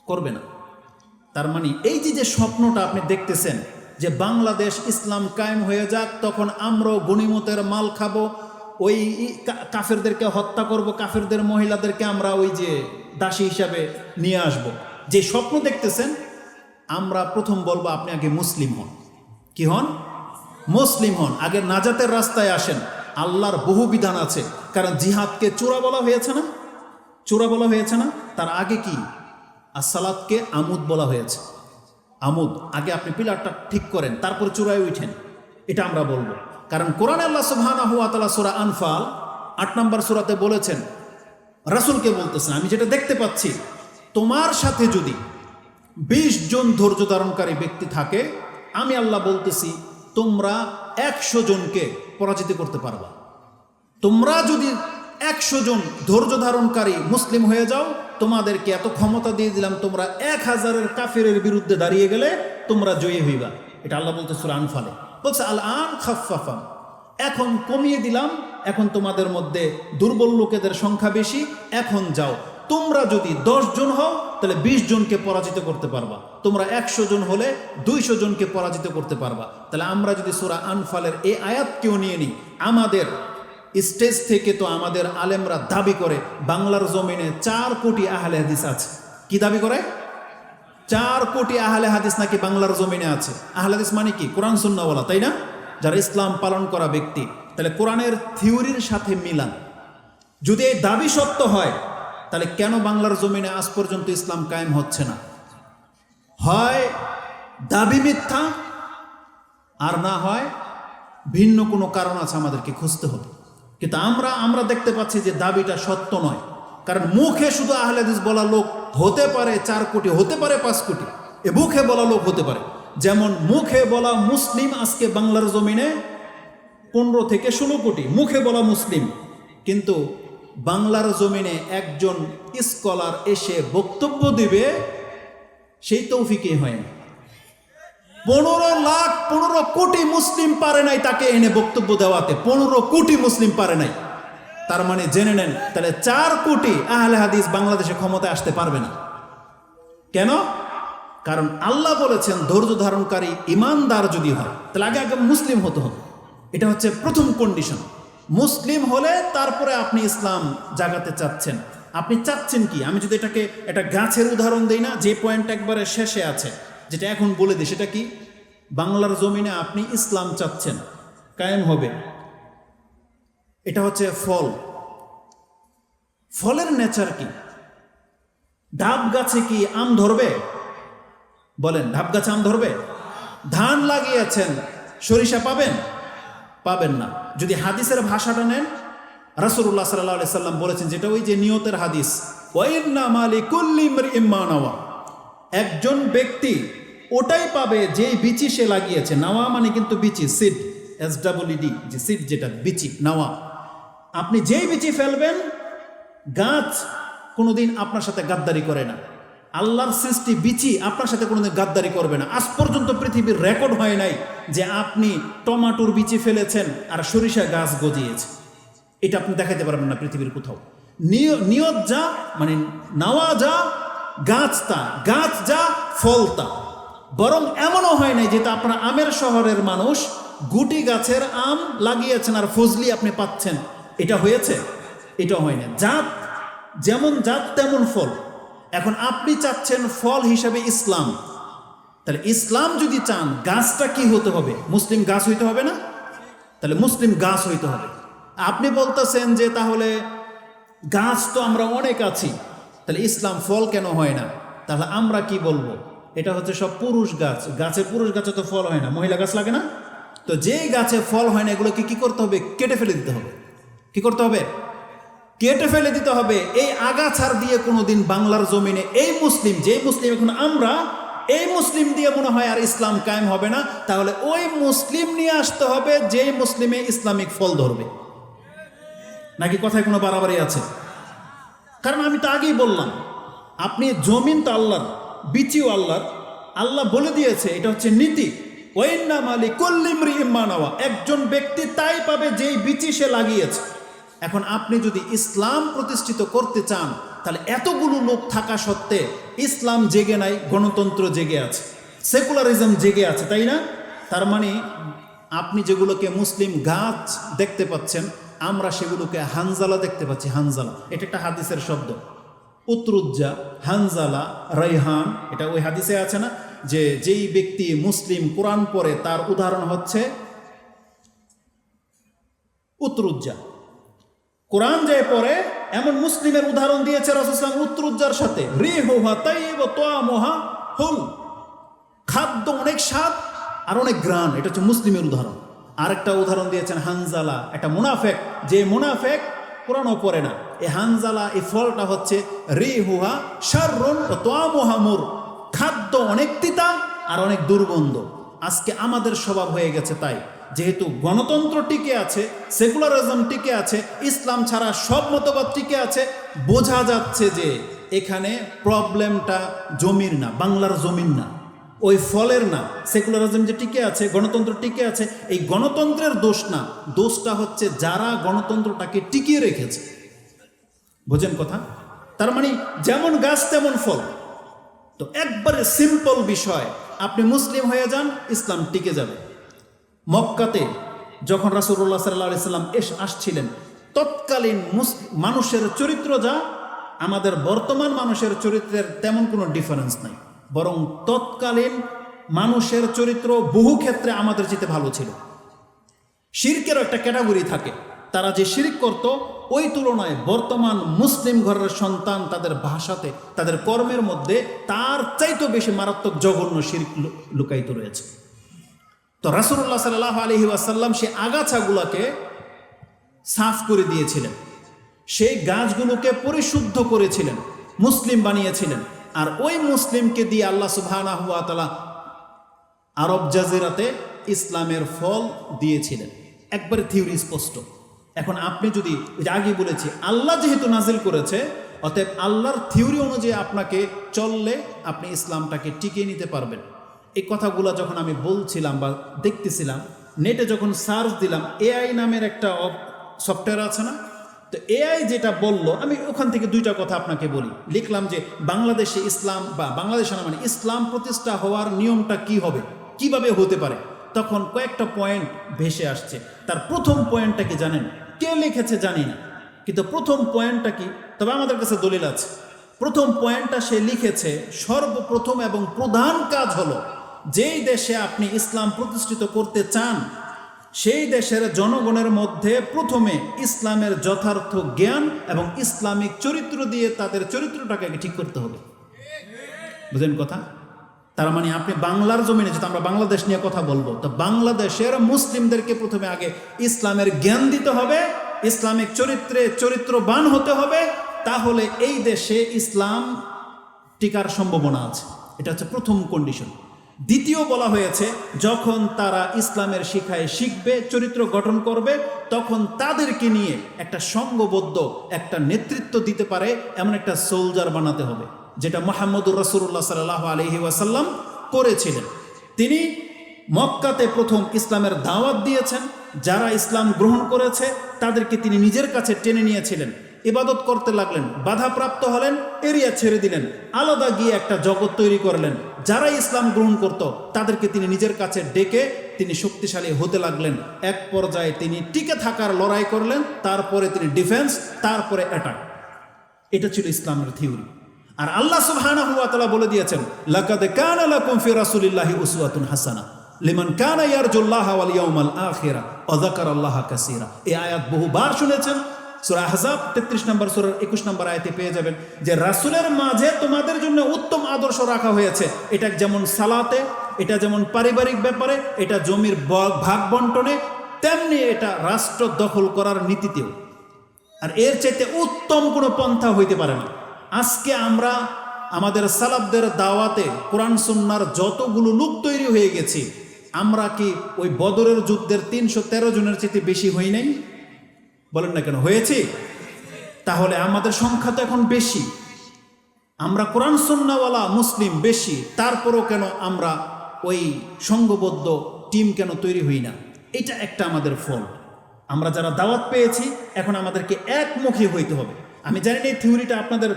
করবে না। তার মানে এই যে স্বপ্নটা আপনি দেখতেছেন যে বাংলাদেশ ইসলাম কায়েম হয়ে যাক, তখন আমরাও গনিমতের মাল খাবো, ওই কাফেরদেরকে হত্যা করব, কাফেরদের মহিলাদেরকে আমরা ওই যে দাসী হিসাবে নিয়ে আসব, যে স্বপ্ন দেখতেছেন, আমরা প্রথম বলবো আপনি আগে মুসলিম হন। কি হন? মুসলিম হন। আগে নাজাতের রাস্তায় আসেন। আল্লাহর বহু বিধান আছে, কারণ জিহাদকে চোরা বলা হয়েছে না? চোরা বলা হয়েছে না? তার আগে কি? আসসালাতকে আমুদ বলা হয়েছে। আমুদ, আগে আপনি পিলারটা ঠিক করেন, তারপর চূড়ায় উঠেন, এটা আমরা বলবো। কারণ কোরআনে আল্লাহ সুবহানাহু ওয়া তাআলা সূরা আনফাল 8 নম্বর সূরাতে বলেছেন, রাসূলকে বলতেছেন, আমি যেটা দেখতে পাচ্ছি, তোমার সাথে যদি 20 জন ধৈর্য ধারণকারী ব্যক্তি থাকে, আমি আল্লাহ বলতেছি তোমরা 100 জনকে পরাজিত করতে পারবা। তোমরা যদি 100 জন ধৈর্য ধারণকারী মুসলিম হয়ে যাও, তোমাদেরকে এত ক্ষমতা দিয়ে দিলাম, তোমরা 1000-এর কাফেরের বিরুদ্ধে দাঁড়িয়ে গেলে তোমরা জয়ী হইবা। এটা আল্লাহ বলতে সূরা আনফালে বলছে, আল আন খাফফাফা, এখন কমিয়ে দিলাম, এখন তোমাদের মধ্যে দুর্বল লোকেদের সংখ্যা বেশি, এখন যাও। তোমরা যদি 10 জন হও তাহলে 20 জনকে পরাজিত করতে পারবা, তোমরা 100 জন হলে 200 জনকে পরাজিত করতে পারবা। তাহলে আমরা যদি সূরা আনফালের এই আয়াতকেও নিয়ে নিই, আমাদের স্টেজ থেকে তো আমাদের আলেমরা দাবি করে বাংলার জমিনে 4 কোটি আহলে হাদিস আছে। কি দাবি করে? 4 কোটি আহলে হাদিস নাকি বাংলার জমিনে আছে। আহলে হাদিস মানে কি? কোরআন সুন্নাহওয়ালা, তাই না? যারা ইসলাম পালন করা ব্যক্তি। তাহলে কোরআনের থিওরির সাথে মিলান। যদি এই দাবি সত্য হয় তাহলে কেন বাংলার জমিনে আজ পর্যন্ত ইসলাম কায়েম হচ্ছে না? হয় দাবি মিথ্যা, আর না হয় ভিন্ন কোনো কারণ আছে, আমাদেরকে খুঁজতে হবে। কিন্তু আমরা দেখতে পাচ্ছি যে দাবিটা সত্য নয়। কারণ মুখে শুধু আহলে হাদিস বলা লোক হতে পারে 4 কোটি, হতে পারে 5 কোটি, এ মুখে বলা লোক হতে পারে। যেমন মুখে বলা মুসলিম আজকে বাংলার জমিনে 15 থেকে 16 কোটি মুখে বলা মুসলিম, কিন্তু বাংলার জমিনে একজন স্কলার এসে বক্তব্য দিবে সেই তৌফিকই হয়নি। 15 কোটি মুসলিম পারে নাই তাকে এনে বক্তব্য দেওয়াতে, 15 কোটি মুসলিম পারে নাই। তার মানে জেনে নেন তাহলে 4 কোটি আহলে হাদিস বাংলাদেশে ক্ষমতায় আসতে পারবে না। কেন? কারণ আল্লাহ বলেছেন ধৈর্য ধারণকারী ইমানদার যদি হয় তাহলে আগে মুসলিম হতে হবে। এটা হচ্ছে প্রথম কন্ডিশন। মুসলিম হলে তারপরে আপনি ইসলাম জাগাতে চাচ্ছেন। আপনি চাচ্ছেন কি? আমি যদি এটাকে একটা গাছের উদাহরণ দেই না, যে পয়েন্ট একবারে শেষে আছে, যেটা এখন বলে দিই, সেটা কি? বাংলার জমিনে আপনি ইসলাম চাচ্ছেন, কায়েম হবে। এটা হচ্ছে ফল। ফলের নেচার কি? ডাব গাছে কি আম ধরবে? বলেন, ডাব গাছে আম ধরবে? ধান লাগিয়েছেন, সরিষা পাবেন? পাবেন না। যদি হাদিসের ভাষাটা নেন, রাসূলুল্লাহ সাল্লাল্লাহু আলাইহি সাল্লাম বলেছেন, যেটা ওই যে নিয়তের হাদিস, ওয়া ইন্নামা লিকুল্লি ইমরিইম মা নাওয়া, একজন ব্যক্তি ওটাই পাবে যেই বিচি সে লাগিয়েছে। নাওয়া মানে কিন্তু বিচি, সিড, SEED, যে সিড যেটা বিচি, নাওয়া। আপনি যেই বিচি ফেলবেন, গাছ কোনোদিন আপনার সাথে গাদ্দারি করে না। আল্লাহর সৃষ্টি বিচি আপনার সাথে কোনোদিন গাদ্দারি করবে না। আজ পর্যন্ত পৃথিবীর রেকর্ড হয় নাই যে আপনি টমাটোর বিচি ফেলেছেন আর সরিষা গাছ গজিয়েছে। এটা আপনি দেখাতে পারবেন না পৃথিবীর কোথাও। নিয়ত যা, মানে নাওয়া যা, গাছ তা, গাছ যা, ফল তা। বরং এমনও হয় নাই যেটা আপনার আমের শহরের মানুষ গুটি গাছের আম লাগিয়েছেন আর ফজলি আপনি পাচ্ছেন, এটা হয়েছে? এটা হয় না। জাত যেমন জাত তেমন ফল। এখন আপনি চাচ্ছেন ফল হিসাবে ইসলাম, তাহলে ইসলাম যদি চান গাছটা কি হতে হবে? মুসলিম গাছ হইতে হবে না? তাহলে মুসলিম গাছ হইতে হবে। আপনি বলতেছেন যে তাহলে গাছ তো আমরা অনেক আছি, তাহলে ইসলাম ফল কেন হয় না? তাহলে আমরা কি বলবো? এটা হচ্ছে সব পুরুষ গাছ, গাছে পুরুষ গাছে তো ফল হয় না, মহিলা গাছ লাগে না? তো যেই গাছে ফল হয় না এগুলোকে কি করতে হবে? কেটে ফেলে দিতে হবে। কি করতে হবে? কেটে ফেলে দিতে হবে। এই আগাছার দিয়ে কোনোদিন বাংলার জমিনে এই মুসলিম, যে মুসলিম এখন আমরা, এই মুসলিম দিয়ে মনে হয় আর ইসলাম কায়েম হবে না। তাহলে ওই মুসলিম নিয়ে আসতে হবে যেই মুসলিমে ইসলামিক ফল ধরবে। নাকি কথায় কোনো বাড়াবাড়ি আছে? কারণ আমি তো আগেই বললাম, আপনি জমিন তো আল্লাহর, বিচিও আল্লাহর। আল্লাহ বলে দিয়েছে এটা হচ্ছে নীতি, ওয়া ইন্নামা লিকুল্লি ইমরিইম মা নাওয়া, একজন ব্যক্তি তাই পাবে যেই বিচি সে লাগিয়েছে। এখন আপনি যদি ইসলাম প্রতিষ্ঠিত করতে চান তাহলে এতগুলো লোক থাকা সত্ত্বে ইসলাম জেগে নাই, গণতন্ত্র জেগে আছে, সেকুলারিজম জেগে আছে, তাই না? তার মানে আপনি যেগুলোকে মুসলিম গাছ দেখতে পাচ্ছেন, আমরা সেগুলোকে হানজালা দেখতে পাচ্ছি। হানজালা এটা একটা হাদিসের শব্দ। উতরুজ্জা, হানজালা, রাইহান, এটা ওই হাদিসে আছে না যে যেই ব্যক্তি মুসলিম কোরআন পড়ে তার উদাহরণ হচ্ছে উতরুজ্জা। কোরআন যে পড়ে এমন মুসলিমের উদাহরণ দিয়েছে রাসূল সাল্লাল্লাহু আলাইহি ওয়াসাল্লাম উতরুজ্জার সাথে। রিহুহা তাইয়্যিব ওয়া তা'আমুহা হুল, খাদ্য অনেক স্বাদ আর অনেক ঘ্রাণ, এটা হচ্ছে মুসলিমের উদাহরণ। আরেকটা উদাহরণ দিয়েছেন হানজালা, একটা মুনাফেক, যে মুনাফেক কোরআনও পড়ে না। এই হানজালা, এই ফলটা হচ্ছে রিহুহা শাররুন ওয়া তা'আমুহা মুর, খাদ্য অনেক তিতা আর অনেক দুর্গন্ধ। আজকে আমাদের স্বভাব হয়ে গেছে তাই, যেহেতু গণতন্ত্র টিকে আছে, সেকুলারিজম টিকে আছে, ইসলাম ছাড়া সব মতবাদ টিকে আছে, বোঝা যাচ্ছে যে এখানে প্রবলেমটা জমির না, বাংলার জমিন না, ওই ফলের না। সেকুলারিজম যে টিকে আছে, গণতন্ত্র টিকে আছে, এই গণতন্ত্রের দোষ না, দোষটা হচ্ছে যারা গণতন্ত্রটাকে টিকিয়ে রেখেছে। বোঝেন কথা? তার মানে যেমন গাছ তেমন ফল। তো একবারে সিম্পল বিষয়, আপনি মুসলিম হয়ে যান, ইসলাম টিকে যাবে। মক্কাতে যখন রাসূলুল্লাহ সাল্লাল্লাহু আলাইহি সাল্লাম আসছিলেন, তৎকালীন মানুষের চরিত্র যা, আমাদের বর্তমান মানুষের চরিত্রের তেমন কোনো ডিফারেন্স নাই, বরং তৎকালীন মানুষের চরিত্র বহু ক্ষেত্রে আমাদের চেয়ে ভালো ছিল। শিরকেরও একটা ক্যাটাগরি থাকে। তারা যে শিরক করত ওই তুলনায় বর্তমান মুসলিম ঘরের সন্তান তাদের ভাষাতে, তাদের কর্মের মধ্যে তার চাইতে বেশি মারাত্মক জঘন্য শিরক লুকায়িত রয়েছে। তো রাসূলুল্লাহ সাল্লাল্লাহু আলাইহি ওয়াসাল্লাম সেই আগাছাগুলোকে সাফ করে দিয়েছিলেন, সেই গাছগুলোকে পরিশুদ্ধ করেছিলেন, মুসলিম বানিয়েছিলেন। আর ওই মুসলিমকে দিয়ে আল্লাহ সুবহানাহু ওয়া তাআলা আরব জাজিরাতে ইসলামের ফল দিয়েছিলেন, একবারে থিওরি স্পষ্ট। এখন আপনি যদি আগে বলেছি আল্লাহ যেহেতু নাজিল করেছে, অতএব আল্লাহর থিওরি অনুযায়ী আপনাকে চললে আপনি ইসলামটাকে টিকিয়ে নিতে পারবেন। এই কথাগুলো যখন আমি বলছিলাম বা দেখতেছিলাম, নেটে যখন সার্চ দিলাম, এআই নামের একটা সফটওয়্যার আছে না, তো এআই যেটা বলল, আমি ওখান থেকে দুইটা কথা আপনাকে বলি। লিখলাম যে বাংলাদেশে ইসলাম বা বাংলাদেশে না মানে ইসলাম প্রতিষ্ঠা হওয়ার নিয়মটা কি হবে, কিভাবে হতে পারে, তখন কয়েকটা পয়েন্ট ভেসে আসছে। তার প্রথম পয়েন্টটা কি জানেন? কে লিখেছে জানি না, কিন্তু প্রথম পয়েন্টটা কি, তবে আমাদের কাছে দলিল আছে। প্রথম পয়েন্টটা সে লিখেছে, সর্বপ্রথম এবং প্রধান কাজ হলো যেই দেশে আপনি ইসলাম প্রতিষ্ঠিত করতে চান সেই দেশের জনগণের মধ্যে প্রথমে ইসলামের যথার্থ জ্ঞান এবং ইসলামিক চরিত্র দিয়ে তাদের চরিত্রটাকে ঠিক করতে হবে। বুঝলেন কথা? তার মানে আপনি বাংলার জমিনে, যেটা আমরা বাংলাদেশ নিয়ে কথা বলবো, তো বাংলাদেশের মুসলিমদেরকে প্রথমে আগে ইসলামের জ্ঞান দিতে হবে, ইসলামিক চরিত্রে চরিত্রবান হতে হবে, তাহলে এই দেশে ইসলাম টিকার সম্ভাবনা আছে। এটা হচ্ছে প্রথম কন্ডিশন। দ্বিতীয় বলা হয়েছে, যখন তারা ইসলামের শিখায় শিখবে, চরিত্র গঠন করবে, তখন তাদেরকে নিয়ে একটা সংঘবদ্ধ একটা নেতৃত্ব দিতে পারে এমন একটা সোলজার বানাতে হবে, যেটা মুহাম্মদুর রাসূলুল্লাহ সাল্লাল্লাহু আলাইহি ওয়াসাল্লাম করেছিলেন। তিনি মক্কাতে প্রথম ইসলামের দাওয়াত দিয়েছেন, যারা ইসলাম গ্রহণ করেছে তাদেরকে তিনি নিজের কাছে টেনে নিয়েছিলেন, ইবাদত করতে লাগলেন, বাধাপ্রাপ্ত হলেন, এরিয়া ছেড়ে দিলেন, আলাদা গিয়ে একটা জগৎ তৈরি করলেন। যারা ইসলাম গ্রহণ করত তাদেরকে তিনি নিজের কাছে ডেকে তিনি শক্তিশালী হতে লাগলেন। এক পর্যায়ে তিনি টিকে থাকার লড়াই করলেন, তারপরে তিনি ডিফেন্স, তারপরে অ্যাটাক। এটা ছিল ইসলামের থিওরি। আর আল্লাহ সুবহানাহু ওয়া তাআলা বলে দিয়েছেন, লাকাদ কানা লাকুম ফি রাসূলিল্লাহি উসওয়াতুন হাসানাহ লিমান কানা ইয়ারজুল্লাহ ওয়াল ইয়াউমাল আখিরা ওয়া যাকারাল্লাহা কাসীরা। এই আয়াত বহুবার শুনেছেন। সূরা আহজাব 33 নম্বর সূরার 21 নম্বর আয়াতে পেয়ে যাবেন যে রাসূলের মাঝে তোমাদের জন্য উত্তম আদর্শ রাখা হয়েছে। এটা যেমন সালাতে, এটা যেমন পারিবারিক ব্যাপারে, এটা জমির ভাগ বন্টনে, তেমনি এটা রাষ্ট্র দখল করার নীতিতেও। আর এর চাইতে উত্তম কোনো পন্থা হইতে পারে না। আজকে আমরা আমাদের সালাফদের দাওয়াতে কোরআন সুন্নাহর যতগুলো লোক তৈরি হয়ে গেছি, আমরা কি ওই বদরের যুদ্ধের 313 জনের চাইতে বেশি হই নাই? বলেন না কেন হয়েছি? তাহলে আমাদের সংখ্যা তো এখন বেশি, আমরা কোরআন সুন্নাহওয়ালা মুসলিম বেশি, তারপরও কেন আমরা ওই সংঘবদ্ধ টিম কেন তৈরি হই না? এটা একটা আমাদের ফল। আমরা যারা দাওয়াত পেয়েছি এখন আমাদেরকে একমুখী হইতে হবে। আমি জানি না এই থিওরিটা আপনাদের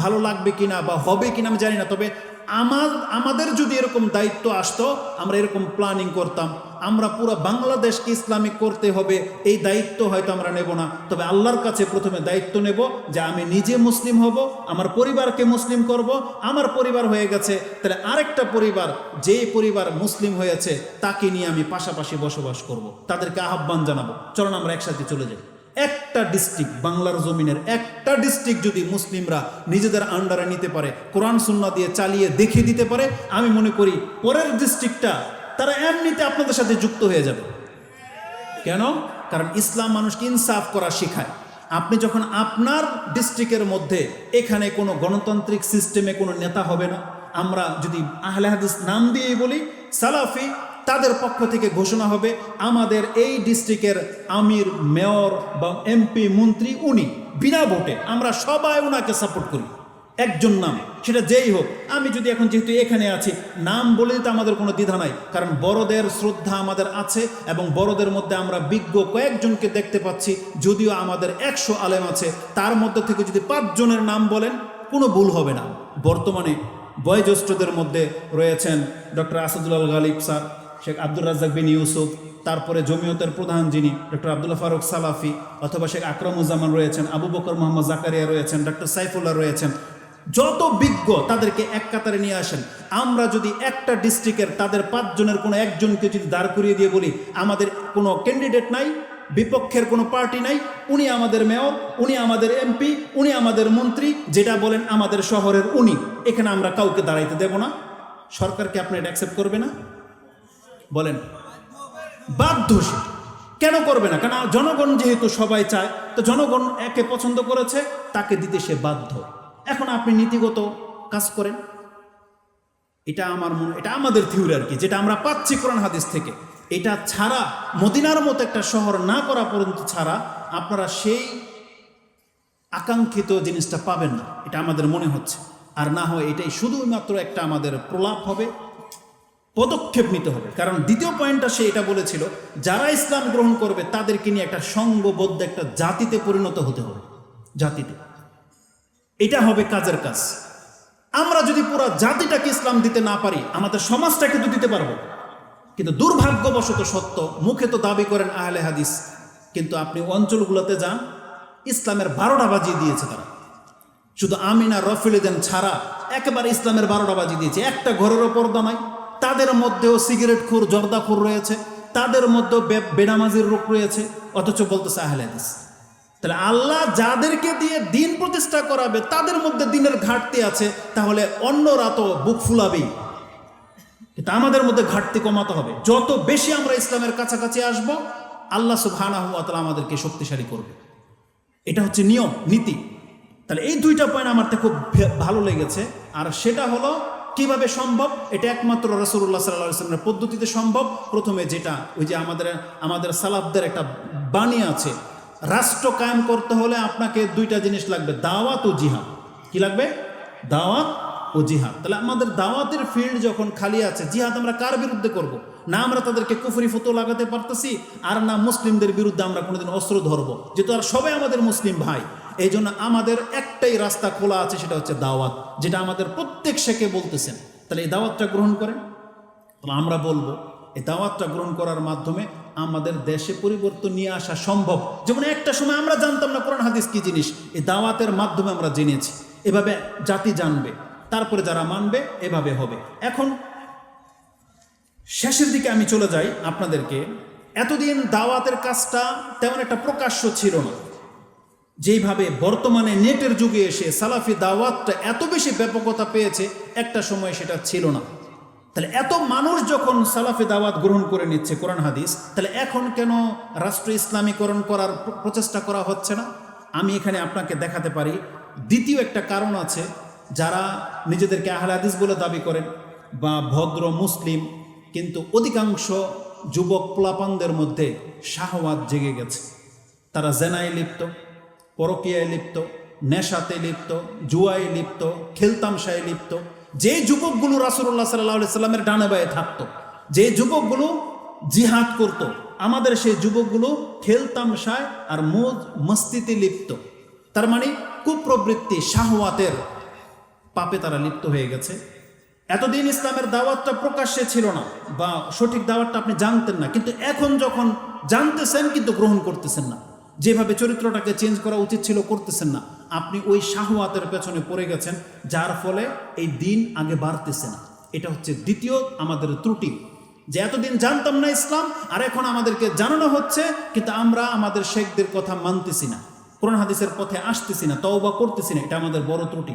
ভালো লাগবে কিনা বা হবে কিনা আমি জানি না, তবে আমাদের যদি এরকম দায়িত্ব আসতো, আমরা এরকম প্ল্যানিং করতাম, আমরা পুরো বাংলাদেশকে ইসলামিক করতে হবে, এই দায়িত্ব হয়তো আমরা নেব না, তবে আল্লাহর কাছে প্রথমে দায়িত্ব নেব যে আমি নিজে মুসলিম হব, আমার পরিবারকে মুসলিম করব, আমার পরিবার হয়ে গেছে, তাহলে আরেকটা পরিবার, যেই পরিবার মুসলিম হয়েছে তাকে নিয়ে আমি পাশাপাশি বসবাস করব, তাদেরকে আহ্বান জানাবো, চলুন আমরা একসাথে চলে যাই। একটা ডিস্ট্রিক্ট, বাংলার জমিনের একটা ডিস্ট্রিক্ট যদি মুসলিমরা নিজেদের আন্ডারে নিতে পারে, কোরআন সুন্নাহ দিয়ে চালিয়ে দেখিয়ে দিতে পারে, আমি মনে করি পরের ডিস্ট্রিক্টটা তারা এমনিতে আপনাদের সাথে যুক্ত হয়ে যাবে। কেন? কারণ ইসলাম মানুষকে ইনসাফ করা শেখায়। আপনি যখন আপনার ডিস্ট্রিক্টের মধ্যে এখানে কোনো গণতান্ত্রিক সিস্টেমে কোনো নেতা হবে না, আমরা যদি আহলে হাদিস নাম দিয়েই বলি সালাফি, তাদের পক্ষ থেকে ঘোষণা হবে আমাদের এই ডিস্ট্রিক্টের আমির, মেয়র বা এমপি, মন্ত্রী উনি, বিনা ভোটে আমরা সবাই ওনাকে সাপোর্ট করি, একজন নাম, সেটা যেই হোক। আমি যদি এখন যেহেতু এখানে আছি, নাম বলে তো আমাদের কোনো দ্বিধা নাই, কারণ বড়দের শ্রদ্ধা আমাদের আছে এবং বড়দের মধ্যে আমরা বিজ্ঞ কয়েকজনকে দেখতে পাচ্ছি। যদিও আমাদের 100 আলেম আছে, তার মধ্যে থেকে যদি 5 জনের নাম বলেন কোনো ভুল হবে না। বর্তমানে বয়োজ্যেষ্ঠদের মধ্যে রয়েছেন ডক্টর আসাদুল গালিব স্যার, শেখ আব্দুর রাজ্জাক বিন ইউসুফ, তারপরে জমিয়তের প্রধান যিনি ডক্টর আব্দুল্লাহ ফারুক সালাফি, অথবা শেখ আকরামুজ্জামান রয়েছেন, আবু বকর মোহাম্মদ জাকারিয়া রয়েছেন, ডক্টর সাইফুল্লাহ রয়েছেন, যত বিজ্ঞ তাদেরকে এক কাতারে নিয়ে আসেন। আমরা যদি একটা ডিস্ট্রিক্টের তাদের 5 জনের কোনো একজনকে যদি দাঁড় করিয়ে দিয়ে বলি আমাদের কোনো ক্যান্ডিডেট নাই, বিপক্ষের কোনো পার্টি নাই, উনি আমাদের মেয়র, উনি আমাদের এমপি, উনি আমাদের মন্ত্রী, যেটা বলেন আমাদের শহরের উনি, এখানে আমরা কাউকে দাঁড়াইতে দেব না, সরকারকে আপনি এটা অ্যাকসেপ্ট করবে না? বলেন, বাধ্য সে। কেন করবে না? কারণ জনগণ যেহেতু সবাই চায়, তো জনগণ একে পছন্দ করেছে, তাকে দিতে সে বাধ্য। এখন আপনি নীতিগত কাজ করেন। এটা এটা আমাদের থিওরি আর কি, যেটা আমরা পাচ্ছি কোরআন হাদিস থেকে। এটা ছাড়া, মদিনার মতো একটা শহর না করা পর্যন্ত ছাড়া আপনারা সেই আকাঙ্ক্ষিত জিনিসটা পাবেন না, এটা আমাদের মনে হচ্ছে। আর না হয় এটাই শুধুমাত্র একটা আমাদের প্রলাপ হবে, পদক্ষেপ নিতে হবে। কারণ দ্বিতীয় পয়েন্টটা সে এটা বলেছিল, যারা ইসলাম গ্রহণ করবে তাদেরকে নিয়ে একটা সংঘবদ্ধ একটা জাতিতে পরিণত হতে হবে, জাতিতে। এটা হবে কাজের কাজ। আমরা যদি পুরো জাতিটাকে ইসলাম দিতে না পারি, আমাদের সমাজটাকে তো দিতে পারবো। কিন্তু দুর্ভাগ্যবশত সত্য, মুখে তো দাবি করেন আহলে হাদিস, কিন্তু আপনি অঞ্চলগুলোতে যান, ইসলামের 12টা বাজিয়ে দিয়েছে তারা। শুধু আমিনা রফিলিদেন ছাড়া একেবারে ইসলামের 12টা বাজিয়ে দিয়েছে। একটা ঘরেরও পর্দা নাই, তাদের মধ্যেও সিগারেটখোর, জর্দাখোর রয়েছে, তাদের মধ্যেও বেনামাজির রোগ রয়েছে, অথচ বলতেছে আহলে হাদিস। তাহলে আল্লাহ যাদেরকে দিয়ে দিন প্রতিষ্ঠা করাবে তাদের মধ্যে দিনের ঘাটতি আছে, তাহলে অন্যরা তো বুক ফুলাবেই। কিন্তু আমাদের মধ্যে ঘাটতি কমাতে হবে। যত বেশি আমরা ইসলামের কাছাকাছি আসব, আল্লাহ সুবহানাহু ওয়া তাআলা আমাদেরকে শক্তিশালী করবে। এটা হচ্ছে নিয়ম, নীতি। তাহলে এই 2টা পয়েন্ট আমার খুব ভালো লেগেছে। আর সেটা হলো কিভাবে সম্ভব? এটা একমাত্র রাসূলুল্লাহ সাল্লাল্লাহু আলাইহি ওয়াসাল্লামের পদ্ধতিতে সম্ভব। প্রথমে যেটা, ওই যে আমাদের সালাফদের একটা বাণী আছে, রাষ্ট্র কায়েম করতে হলে আপনাকে 2টা জিনিস লাগবে, দাওয়াত ও জিহাদ। কি লাগবে? দাওয়াত ও জিহাদ। তাহলে আমাদের দাওয়াতের ফিল্ড যখন খালি আছে, জিহাদ আমরা কার বিরুদ্ধে করব? না আমরা তাদেরকে কুফরি ফতোয়া লাগাতে পারতেছি, আর না মুসলিমদের বিরুদ্ধে আমরা কোনোদিন অস্ত্র ধরবো, যেহেতু আর সবাই আমাদের মুসলিম ভাই। এই জন্য আমাদের একটাই রাস্তা খোলা আছে, সেটা হচ্ছে দাওয়াত, যেটা আমাদের প্রত্যেক শেখে বলতেছেন। তাহলে এই দাওয়াতটা গ্রহণ করেন। তাহলে আমরা বলবো এই দাওয়াতটা গ্রহণ করার মাধ্যমে আমাদের দেশে পরিবর্তন নিয়ে আসা সম্ভব। যেমন একটা সময় আমরা জানতাম না কোরআন হাদিস কি জিনিস, এই দাওয়াতের মাধ্যমে আমরা জেনেছি। এভাবে জাতি জানবে, তারপরে যারা মানবে, এভাবে হবে। এখন শেষের দিকে আমি চলে যাই আপনাদেরকে। এতদিন দাওয়াতের কাজটা তেমন একটা প্রকাশ্য ছিল না। যেইভাবে বর্তমানে নেটের যুগে এসে সালাফি দাওয়াতটা এত বেশি ব্যাপকতা পেয়েছে, একটা সময় সেটা ছিল না। তাহলে এত মানুষ যখন সালাফি দাওয়াত গ্রহণ করে নিচ্ছে কোরআন হাদিস, তাহলে এখন কেন রাষ্ট্র ইসলামীকরণ করার প্রচেষ্টা করা হচ্ছে না? আমি এখানে আপনাকে দেখাতে পারি দ্বিতীয় একটা কারণ আছে। যারা নিজেদেরকে আহলে হাদিস বলে দাবি করেন বা ভদ্র মুসলিম, কিন্তু অধিকাংশ যুবক পোলাপানদের মধ্যে শাহওয়াত জেগে গেছে। তারা জেনায় লিপ্ত, পরকীয়ায় লিপ্ত, নেশাতে লিপ্ত, জুয়ায় লিপ্ত, খেলতামশায় লিপ্ত। যে যুবকগুলো রাসূলুল্লাহ সাল্লাল্লাহু আলাইহি সাল্লামের ডানে বায়ে থাকতো, যে যুবকগুলো জিহাদ করত, আমাদের সেই যুবকগুলো খেলতামশায় আর মদ মস্তিতে লিপ্ত। তার মানে কুপ্রবৃত্তি, শাহওয়াতের পাপে তারা লিপ্ত হয়ে গেছে। এতদিন ইসলামের দাওয়াতটা প্রকাশ্যে ছিল না, বা সঠিক দাওয়াতটা আপনি জানতেন না, কিন্তু এখন যখন জানতেছেন কিন্তু গ্রহণ করতেছেন না। যেভাবে চরিত্রটাকে চেঞ্জ করা উচিত ছিল করতেছেন না। আপনি ওই শাহওয়াতের পেছনে পড়ে গেছেন, যার ফলে এই দিন আগে বাড়তেছে না। এটা হচ্ছে দ্বিতীয় আমাদের ত্রুটি, যে এতদিন জানতাম না ইসলাম, আর এখন আমাদেরকে জানানো হচ্ছে, কিন্তু আমরা আমাদের শেখদের কথা মানতেছি না, কোরআন হাদিসের পথে আসতেছি না, তওবা করতেছি না। এটা আমাদের বড় ত্রুটি।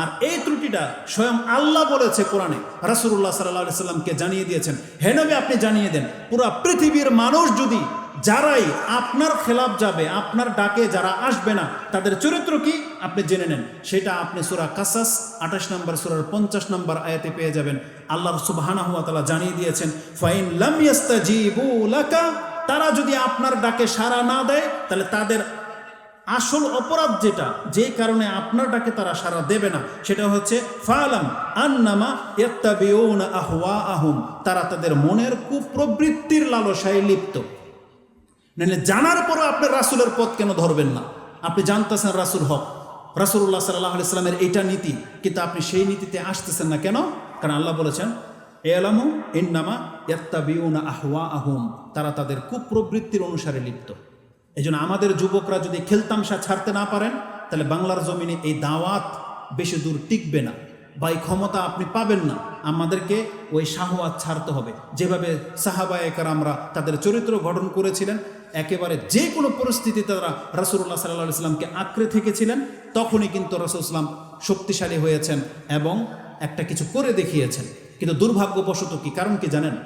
আর এই ত্রুটিটা স্বয়ং আল্লাহ বলেছে কোরআনে, রাসূলুল্লাহ সাল্লাল্লাহু আলাইহি সাল্লামকে জানিয়ে দিয়েছেন, হে নবী আপনি জানিয়ে দেন, পুরো পৃথিবীর মানুষ যদি, যারাই আপনার খেলাফ যাবে, আপনার ডাকে যারা আসবে না, তাদের চরিত্র কি আপনি জেনে নেন। সেটা আপনি সূরা কাসাস 28 নম্বর সূরার 50 নম্বর আয়াতে পেয়ে যাবেন। আল্লাহ সুবহানাহু ওয়া তাআলা জানিয়ে দিয়েছেন, ফাইন লাম ইয়াস্তাজিবু লাকা, তারা যদি আপনার ডাকে সাড়া না দেয়, তাহলে তাদের আসল অপরাধ যেটা, যে কারণে আপনার ডাকে তারা সাড়া দেবে না, সেটা হচ্ছে ফালাম আন্নামা ইয়াত্তাবিউনা আহওয়াআহুম, তারা তাদের মনের কুপ্রবৃত্তির লালসায় লিপ্ত। মানে জানার পরও আপনি রাসূলের পথ কেন ধরবেন না? আপনি জানতেছেন রাসূল হক, রাসূলুল্লাহ সাল্লাল্লাহু আলাইহি সাল্লামের এইটা নীতি, কিন্তু আপনি সেই নীতিতে আসতেছেন না কেন? কারণ আল্লাহ বলেছেন, ইয়ালামু ইন্নামা ইয়াত্তাবিউনা আহওয়াআহুম, তারা তাদের কুপ্রবৃত্তির অনুসারে লিপ্ত। এই জন্য আমাদের যুবকরা যদি খেলতামশা ছাড়তে না পারেন, তাহলে বাংলার জমিনে এই দাওয়াত বেশি দূর টিকবে না, বা এই ক্ষমতা আপনি পাবেন না। আমাদেরকে ওই শাহওয়াত ছাড়তে হবে। যেভাবে সাহাবায়ে কেরামরা তাদের চরিত্র গঠন করেছিলেন, একেবারে যে কোনো পরিস্থিতিতে তারা রাসূলুল্লাহ সাল্লাল্লাহু আলাইহি ওয়াসাল্লামকে আঁকড়ে থেকেছিলেন, তখনই কিন্তু রাসূল সাল্লাম শক্তিশালী হয়েছেন এবং একটা কিছু করে দেখিয়েছেন। কিন্তু দুর্ভাগ্যবশত কি কারণ কি জানেন?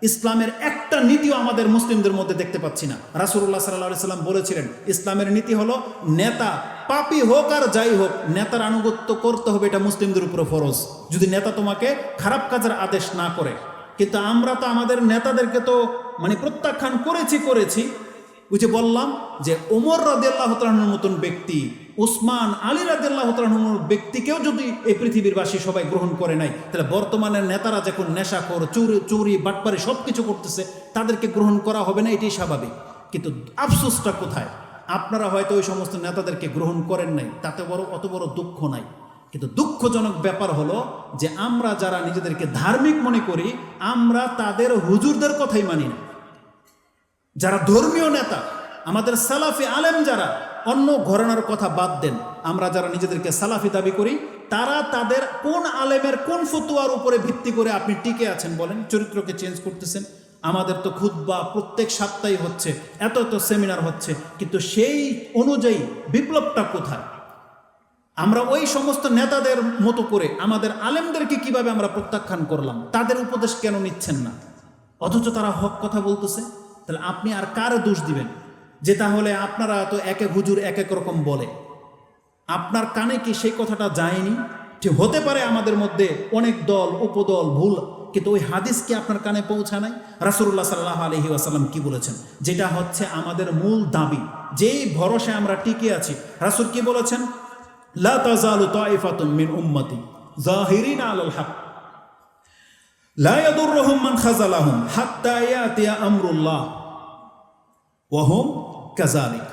ইসলামের একটা নীতিও আমাদের মুসলিমদের মধ্যে দেখতে পাচ্ছি না। রাসূলুল্লাহ সাল্লাল্লাহু আলাইহি ওয়াসাল্লাম বলেছিলেন, ইসলামের নীতি হলো নেতা পাপী হোক আর যাই হোক, নেতার আনুগত্য করতে হবে, এটা মুসলিমদের উপরে ফরজ, যদি নেতা তোমাকে খারাপ কাজের আদেশ না করে। কিন্তু আমরা তো আমাদের নেতাদেরকে তো প্রত্যাখ্যান করেছি। ওই যে বললাম যে ওমর রাদিয়াল্লাহু তাআলার মতন ব্যক্তি, উসমান আলী রাদিয়াল্লাহু তাআলার ব্যক্তিকেও যদি এই পৃথিবীরবাসী সবাই গ্রহণ করে নাই, তাহলে বর্তমানের নেতারা যখন নেশাখোর, চুরি বাটপারি সব কিছু করতেছে, তাদেরকে গ্রহণ করা হবে না, এটাই স্বাভাবিক। কিন্তু আফসোসটা কোথায়? আপনারা হয়তো ওই সমস্ত নেতাদেরকে গ্রহণ করেন নাই, তাতে অত বড় দুঃখ নাই। কিন্তু দুঃখজনক ব্যাপার হলো যে আমরা যারা নিজেদেরকে ধার্মিক মনে করি, আমরা তাদের হুজুরদের কথাই মানি না। যারা ধর্মীয় নেতা, আমাদের সালাফি আলেম যারা, অন্য ঘরানার কথা বাদ দেন, আমরা যারা নিজেদেরকে সালাফি দাবি করি, তারা তাদের কোন আলেমের কোন ফতোয়ার উপরে ভিত্তি করে আপনি টিকে আছেন বলেন? চরিত্রকে চেঞ্জ করতেছেন। আমাদের তো খুতবা প্রত্যেক সপ্তাহে হচ্ছে, এত সেমিনার হচ্ছে, কিন্তু সেই অনুযায়ী বিপ্লবটা কোথায়? আমরা ওই সমস্ত নেতাদের মতো করে আমাদের আলেমদেরকে কিভাবে আমরা প্রত্যাখ্যান করলাম? তাদের উপদেশ কেন নিচ্ছেন না, অথচ তারা হক কথা বলতেছে? তাহলে আপনি আর কার দোষ দিবেন? যে তাহলে আপনারা তো এক এক হুজুর এক এক রকম বলে, আপনার কানে কি সেই কথাটা যায়নি? ঠিক হতে পারে আমাদের মধ্যে অনেক দল উপদল ভুল, কিন্তু ওই হাদিস কি আপনার কানে পৌঁছা নাই? রাসূলুল্লাহ সাল্লাল্লাহু আলাইহি ওয়াসাল্লাম কি বলেছেন? যেটা হচ্ছে আমাদের মূল দাবি, যেই ভরসায় আমরা টিকে আছি। রাসূল কি বলেছেন? লা তাযালু তাইফাতুম মিন উম্মতি যাহিরিনা আলাল হক লা ইয়াদুররুহুম মান খাযালাহুম হাত্তা ইয়াতিয়া আমরুল্লাহ ওয়া হুম কাযালিক।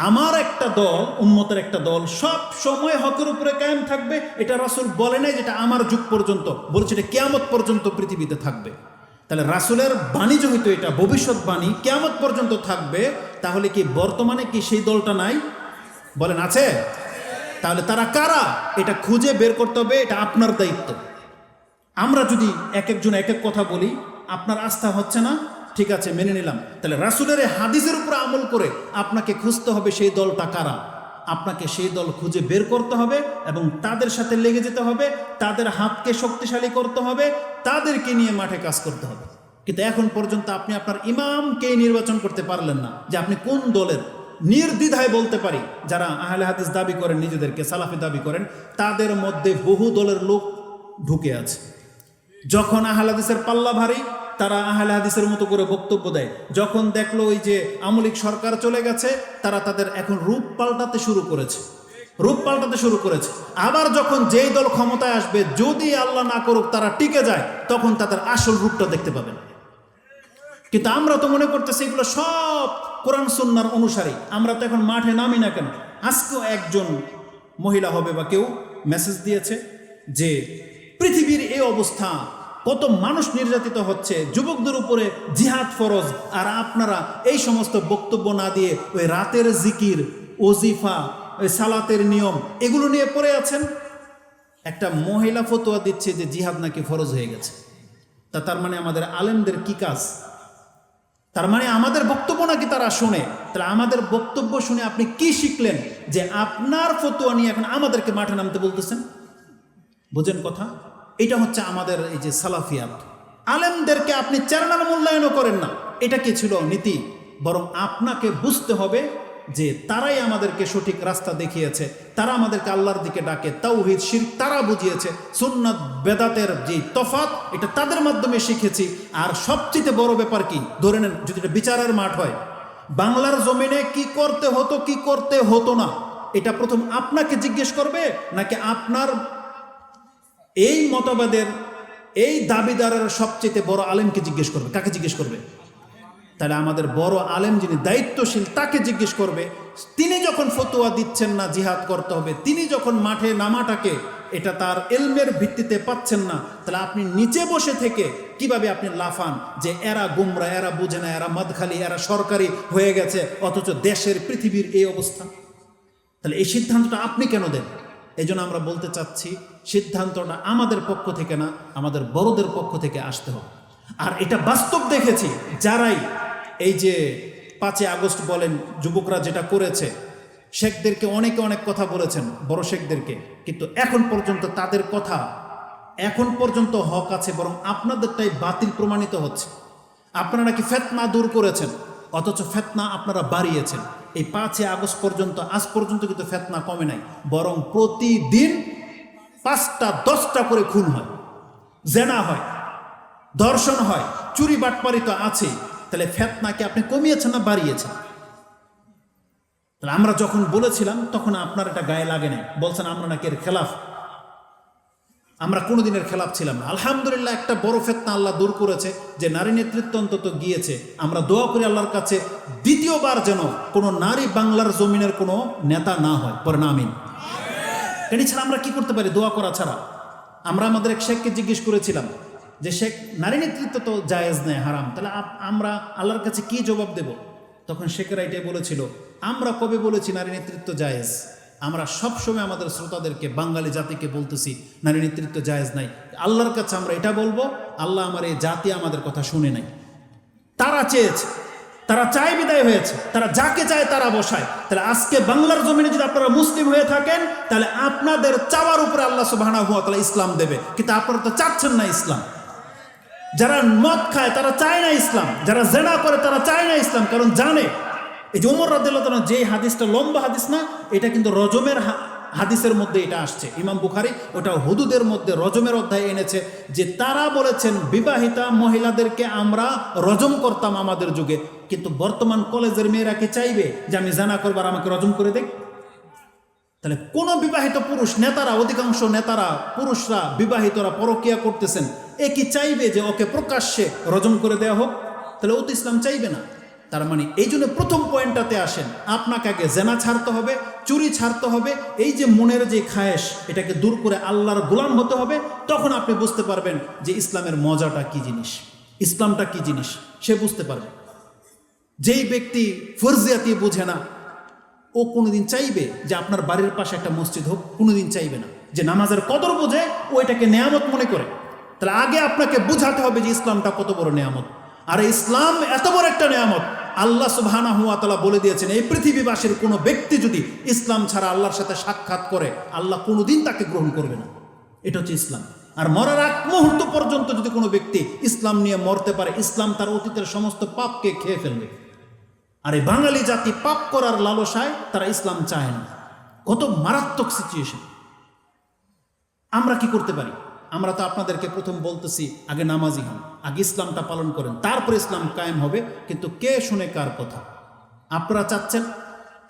আমার একটা দল, উম্মতের একটা দল সব সময় হকের উপরে কায়েম থাকবে। এটা রাসূল বলে নাই যেটা আমার যুগ পর্যন্ত, বলেছে এটা কিয়ামত পর্যন্ত পৃথিবীতে থাকবে। তাহলে রাসূলের বাণী যেহেতু এটা ভবিষ্যৎবাণী, কিয়ামত পর্যন্ত থাকবে, তাহলে কি বর্তমানে কি সেই দলটা নাই? বলেন আছে? তাহলে তারা কারা এটা খুঁজে বের করতে হবে, এটা আপনার দায়িত্ব। আমরা যদি এক একজন এক এক কথা বলি, আপনার আস্থা হচ্ছে না, ঠিক আছে মেনে নিলাম, তাহলে রাসূলের হাদিসের উপর আমল করে আপনাকে খুঁজতে হবে সেই দলটা কারা। আপনাকে সেই দল খুঁজে বের করতে হবে এবং তাদের সাথে লেগে যেতে হবে, তাদের হাতকে শক্তিশালী করতে হবে, তাদেরকে নিয়ে মাঠে কাজ করতে হবে। কিন্তু এখন পর্যন্ত আপনি আপনার ইমামকে নির্বাচন করতে পারলেন না যে আপনি কোন দলের। নির্দ্বিধায় বলতে পারি, যারা আহলে হাদিস দাবি করেন, নিজেদেরকে সালাফি দাবি করেন, তাদের মধ্যে বহু দলের লোক ঢুকে আছে। যখন আহলে হাদিসের পাল্লা ভারী, তারা আহলে হাদিসের মতো করে বক্তব্য দেয়। যখন দেখলো ওই যে আমলিক সরকার চলে গেছে, তারা তাদের এখন রূপ পাল্টাতে শুরু করেছে। আবার যখন যেই দল ক্ষমতায় আসবে, যদি আল্লাহ না করুক তারা টিকে যায়, তখন তাদের আসল রূপটা দেখতে পাবেন। কিন্তু আমরা তো মনে করতেছি এগুলো সব কোরআন সুন্নাহর অনুসারী, আমরা তো এখন মাঠে নামি না কেন? আজকেও একজন মহিলা হবে বা কেউ মেসেজ দিয়েছে যে পৃথিবীর এই অবস্থা, কত মানুষ নির্যাতিত হচ্ছে, যুবকদের উপরে জিহাদ ফরজ, আর আপনারা এই সমস্ত বক্তব্য না দিয়ে ওই রাতের জিকির, ওজিফা, ওই সালাতের নিয়ম এগুলো নিয়ে পড়ে আছেন। একটা মহিলা ফতোয়া দিচ্ছে যে জিহাদ নাকি ফরজ হয়ে গেছে। তার মানে আমাদের আলেমদের কি কাজ? তার মানে আমাদের বক্তব্য নাকি তারা শোনে? তাহলে আমাদের বক্তব্য শুনে আপনি কি শিখলেন যে আপনার ফতোয়া নিয়ে এখন আমাদেরকে মাঠে নামতে বলতেছেন? বুঝেন কথা? এটা হচ্ছে আমাদের এই যে সালাফিয়াত। আলেমদেরকে আপনি চেরানার মূল্যায়নও করেন না, এটা কি ছিল নীতি? বরং আপনাকে বুঝতে হবে যে তারাই আমাদেরকে সঠিক রাস্তা দেখিয়েছে, তারা আমাদেরকে আল্লাহর দিকে ডাকে, তাওহীদ শিরক তারা বুঝিয়েছে, সুন্নাত বেদাতের যে তফাৎ এটা তাদের মাধ্যমে শিখেছি। আর সবচেয়ে বড় ব্যাপার কি, ধরে নেন যদি এটা বিচারের মাঠ হয়, বাংলার জমিনে কি করতে হতো কি করতে হতো না, এটা প্রথম আপনাকে জিজ্ঞেস করবে নাকি আপনার এই মতবাদের এই দাবিদারের সবচেয়ে বড় আলেমকে জিজ্ঞেস করবে? কাকে জিজ্ঞেস করবে? তাহলে আমাদের বড় আলেম যিনি দায়িত্বশীল তাকে জিজ্ঞেস করবে। তিনি যখন ফতোয়া দিচ্ছেন না জিহাদ করতে হবে, তিনি যখন মাঠে নামাটাকে এটা তার ইলমের ভিত্তিতে পাচ্ছেন না, তাহলে আপনি নিচে বসে থেকে কিভাবে আপনি লাফান যে এরা গুমরা, এরা বুঝে না, এরা মদখালি, এরা সরকারি হয়ে গেছে, অথচ দেশের পৃথিবীর এই অবস্থা? তাহলে এই সিদ্ধান্তটা আপনি কেন দেন? এই জন্য আমরা বলতে চাচ্ছি সিদ্ধান্তটা আমাদের পক্ষ থেকে না, আমাদের বড়দের পক্ষ থেকে আসতে হবে। আর এটা বাস্তব দেখেছি, যারাই এই যে 5 আগস্ট বলেন যুবকরা যেটা করেছে, শেখদেরকে অনেকে অনেক কথা বলেছেন, বড় শেখদেরকে, কিন্তু এখন পর্যন্ত তাদের কথা এখন পর্যন্ত হক আছে, বরং আপনাদেরটাই বাতিল প্রমাণিত হচ্ছে। আপনারা নাকি ফেতনা দূর করেছেন, অথচ ফেতনা আপনারা বাড়িয়েছেন। এই 5 আগস্ট পর্যন্ত আজ পর্যন্ত কিন্তু ফেতনা কমে নাই, বরং প্রতিদিন 5টা 10টা করে খুন হয়, জেনা হয়, ধর্ষণ হয়, চুরি বাটপারি তো আছে। তাহলে ফেতনাকে আপনি কমিয়েছেন না বাড়িয়েছেন? তাহলে আমরা যখন বলেছিলাম তখন আপনার এটা গায়ে লাগে নাই, বলছেন আমরা নাকি এর খেলাফ। আমরা কোনোদিনের খেলাফ ছিলাম না। আলহামদুলিল্লাহ একটা বড় ফেতনা আল্লাহ দূর করেছে, যে নারী নেতৃত্ব অন্তত গিয়েছে। আমরা দোয়া করি আল্লাহর কাছে দ্বিতীয়বার যেন কোনো নারী বাংলার জমিনের কোনো নেতা না হয়, পরে না আমিন। এটি ছাড়া আমরা কি করতে পারি দোয়া করা ছাড়া? আমরা আমাদের এক শেখকে জিজ্ঞেস করেছিলাম যে শেখ, নারী নেতৃত্ব তো জায়েজ নেই, হারাম, তাহলে আমরা আল্লাহর কাছে কি জবাব দেব? তখন শেখেরা এটাই বলেছিল, আমরা কবে বলেছি নারী নেতৃত্ব জায়েজ? আমরা সবসময় আমাদের শ্রোতাদেরকে, বাঙালি জাতিকে বলতেছি নারী নেতৃত্ব জায়েজ নাই। আল্লাহর কাছে আমরা এটা বলবো, আল্লাহ আমার এই জাতি আমাদের কথা শুনে নাই। তারা চেয়েছে, তারা চায় বিদায় হয়েছে, তারা যাকে চায় তারা বসায়। তাহলে আজকে বাংলার জমিনে যদি আপনারা মুসলিম হয়ে থাকেন, তাহলে আপনাদের চাওয়ার উপরে আল্লাহ সুবহানাহু ওয়া তাআলা ইসলাম দেবে, কিন্তু আপনারা তো চাচ্ছেন না ইসলাম। যারা মদ খায় তারা চায় না ইসলাম, যারা জেনা করে তারা চায় না ইসলাম, কারণ জানে এই যে ওমর রাদিয়াল্লাহু তাআলা যে হাদিসটা লম্বা হাদিস না, এটা কিন্তু রজমের হাদিসের মধ্যে এটা আসছে। ইমাম বুখারী ওটা হুদুদের মধ্যে রজমের অধ্যায়ে এনেছে, যে তারা বলেছেন বিবাহিতা মহিলাদেরকে আমরা রজম করতাম আমাদের যুগে, কিন্তু বর্তমান কলেজের মেয়েরা কি চাইবে যে আমি জানা করবার আমাকে রজম করে দেখ? তাহলে কোন বিবাহিত পুরুষ নেতারা, অধিকাংশ নেতারা, পুরুষরা, বিবাহিতরা পরকিয়া করতেছেন, এ কি চাইবে যে ওকে প্রকাশ্যে রজম করে দেওয়া হোক? তাহলে ও তো ইসলাম চাইবে না। তার মানে এই জন্য প্রথম পয়েন্টটাতে আসেন, আপনাকে আগে জেনা ছাড়তে হবে, চুরি ছাড়তে হবে, এই যে মনের যে খায়েশ, এটাকে দূর করে আল্লাহর গোলাম হতে হবে। তখন আপনি বুঝতে পারবেন যে ইসলামের মজাটা কি জিনিস, ইসলামটা কি জিনিস, সে বুঝতে পারবে। যেই ব্যক্তি ফরজিয়াতি বুঝে না, ও কোনোদিন চাইবে যে আপনার বাড়ির পাশে একটা মসজিদ হোক? কোনোদিন চাইবে না। যে নামাজের কদর বোঝে, ও এটাকে নেয়ামত মনে করে। তাহলে আগে আপনাকে বুঝাতে হবে যে ইসলামটা কত বড় নেয়ামত। আর ইসলাম এত বড় একটা নেয়ামত, আল্লাহ সুবহানাহু ওয়া তাআলা বলে দিয়েছেন, এই পৃথিবীবাসীর কোনো ব্যক্তি যদি ইসলাম ছাড়া আল্লাহর সাথে সাক্ষাৎ করে, আল্লাহ কোনোদিন তাকে গ্রহণ করবে না। এটা হচ্ছে ইসলাম। আর মরার আগ মুহূর্ত পর্যন্ত যদি কোনো ব্যক্তি ইসলাম নিয়ে মরতে পারে, ইসলাম তার অতীতের সমস্ত পাপকে খেয়ে ফেলবে। আর এই বাঙালি জাতি পাপ করার লালসায় তারা ইসলাম চায় না। কত মারাত্মক সিচুয়েশন। আমরা কি করতে পারি? আমরা তো আপনাদেরকে প্রথম বলতেছি, আগে নামাজি হন, আগে ইসলামটা পালন করেন, তারপর ইসলাম কায়েম হবে। কিন্তু কে শুনে কার কথা? আপনারা চাচ্ছেন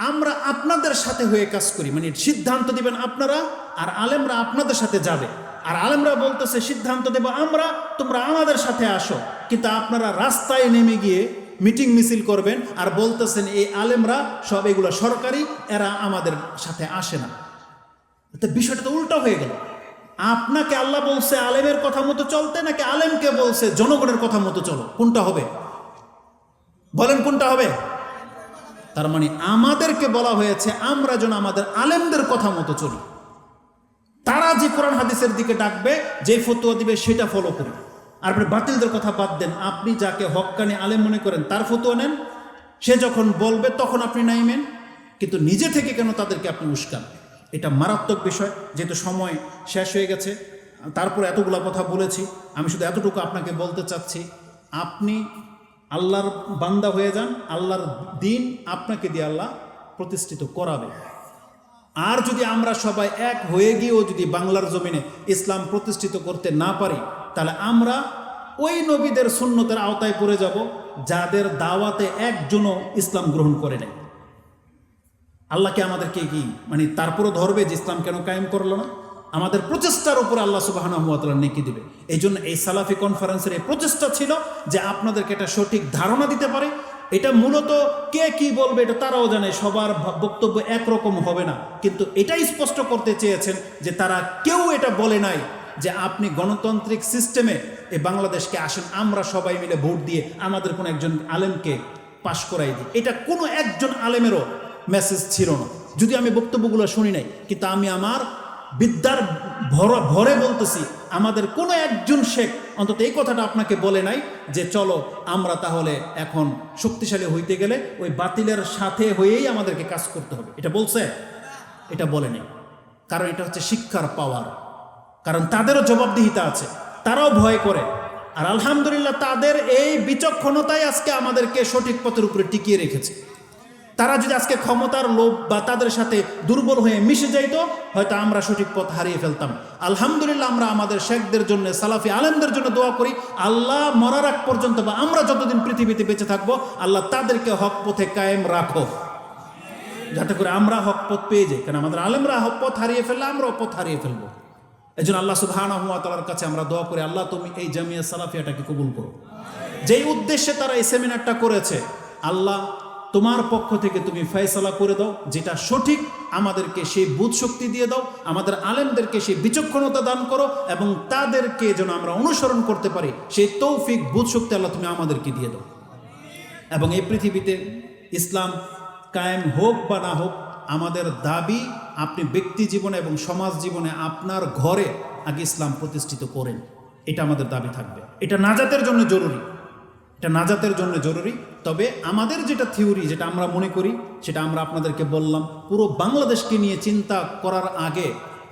আমরা আপনাদের সাথে হয়ে কাজ করি, মানে সিদ্ধান্ত দিবেন আপনারা, আর আলেমরা আপনাদের সাথে যাবে। আর আলেমরা বলতেছে সিদ্ধান্ত দেব আমরা, তোমরা আমাদের সাথে আসো। কিন্তু আপনারা রাস্তায় নেমে গিয়ে মিটিং মিছিল করবেন আর বলতেছেন এই আলেমরা সব এগুলো সরকারি, এরা আমাদের সাথে আসে না। তো বিষয়টা তো উল্টা হয়ে গেল। আপনাকে আল্লাহ বলছে আলেমের কথা মতো চলতে, নাকি আলেমকে বলছে জনগণের কথা মতো চলো? কোনটা হবে? বলেন কোনটা হবে? তার মানে আমাদেরকে বলা হয়েছে আমরা যেন আমাদের আলেমদের কথা মতো চলি। তারা যে কোরআন হাদিসের দিকে ডাকবে, যে ফতোয়া দিবে সেটা ফলো করি। আর আপনি বাতিলদের কথা বাদ দেন, আপনি যাকে হক্কানি আলেম মনে করেন তার ফতোয়া নেন। সে যখন বলবে তখন আপনি নাইমেন, কিন্তু নিজে থেকে কেন তাদেরকে আপনি উস্কান? এটা মারাত্মক বিষয়। যেহেতু সময় শেষ হয়ে গেছে, তারপর এতগুলো কথা বলেছি, আমি শুধু এতটুকু আপনাকে বলতে চাচ্ছি, আপনি আল্লাহর বান্দা হয়ে যান, আল্লাহর দিন আপনাকে দিয়ে আল্লাহ প্রতিষ্ঠিত করাবে। আর যদি আমরা সবাই এক হয়ে গিয়েও যদি বাংলার জমিনে ইসলাম প্রতিষ্ঠিত করতে না পারি, তাহলে আমরা ওই নবীদের সুন্নতের আওতায় পড়ে যাব যাদের দাওয়াতে একজনও ইসলাম গ্রহণ করে নাই। আল্লাহকে আমাদেরকে কি মানে তারপরও ধরবে যে ইসলাম কেন কায়েম করলো না? আমাদের প্রচেষ্টার উপরে আল্লাহ সুবহানাহু ওয়া তাআলা নেকি দিবে। এই জন্য এই সালাফি কনফারেন্সের এই প্রচেষ্টা ছিল যে আপনাদেরকে একটা সঠিক ধারণা দিতে পারে। এটা মূলত কে কি বলবে এটা তারাও জানে, সবার বক্তব্য একরকম হবে না, কিন্তু এটাই স্পষ্ট করতে চেয়েছেন যে তারা কেউ এটা বলে নাই যে আপনি গণতান্ত্রিক সিস্টেমে এই বাংলাদেশকে আসেন, আমরা সবাই মিলে ভোট দিয়ে আমাদের কোনো একজন আলেমকে পাশ করাই দিই। এটা কোনো একজন আলেমেরও মেসেজ ছিল না, যদি আমি বক্তব্যগুলো শুনি নাই। কিন্তু আমি আমার বিদ্যার ভরে বলতেছি, আমাদের কোনো একজন শেখ অন্তত এই কথাটা আপনাকে বলে নাই যে চলো আমরা তাহলে এখন শক্তিশালী হইতে গেলে ওই বাতিলের সাথে হয়েই আমাদেরকে কাজ করতে হবে, এটা বলছে? এটা বলে নেই। কারণ এটা হচ্ছে শিক্ষার পাওয়ার, কারণ তাদেরও জবাবদিহিতা আছে, তারাও ভয় করে। আর আলহামদুলিল্লাহ তাদের এই বিচক্ষণতাই আজকে আমাদেরকে সঠিক পথের উপরে টিকিয়ে রেখেছে। তারা যদি আজকে ক্ষমতার লোভ বা তাদের সাথে দুর্বল হয়ে মিশে যাইতো, হয়তো আমরা সঠিক পথ হারিয়ে ফেলতাম। আলহামদুলিল্লাহ আমরা আমাদের শেখদের জন্য, সালাফি আলেমদের জন্য দোয়া করি, আল্লাহ মরার আগ পর্যন্ত বা আমরা যতদিন পৃথিবীতে বেঁচে থাকবো, আল্লাহ তাদেরকে হক পথে কায়েম রাখো, যাতে করে আমরা হক পথ পেয়ে যাই। কারণ আমাদের আলেমরা হক পথ হারিয়ে ফেললে আমরাও পথ হারিয়ে ফেলবো। এই জন্য আল্লাহ সুবহানাহু ওয়া তাআলার কাছে আমরা দোয়া করি, আল্লাহ তুমি এই জামিয়া সালাফিয়াটাকে কবুল করো। যেই উদ্দেশ্যে তারা এই সেমিনারটা করেছে, আল্লাহ তোমার পক্ষ থেকে তুমি ফয়সালা করে দাও, যেটা সঠিক আমাদেরকে সেই বুধ শক্তি দিয়ে দাও, আমাদের আলেমদেরকে সেই বিচক্ষণতা দান করো, এবং তাদেরকে যেন আমরা অনুসরণ করতে পারি সেই তৌফিক বুধ শক্তি আল্লাহ তুমি আমাদেরকে দিয়ে দাও। এবং এই পৃথিবীতে ইসলাম কায়েম হোক বা না হোক, আমাদের দাবি আপনি ব্যক্তি জীবনে এবং সমাজ জীবনে আপনার ঘরে আগে ইসলাম প্রতিষ্ঠিত করেন, এটা আমাদের দাবি থাকবে। এটা নাজাতের জন্য জরুরি, এটা নাজাতের জন্য জরুরি। তবে আমাদের যেটা থিওরি, যেটা আমরা মনে করি, সেটা আমরা আপনাদেরকে বললাম। পুরো বাংলাদেশকে নিয়ে চিন্তা করার আগে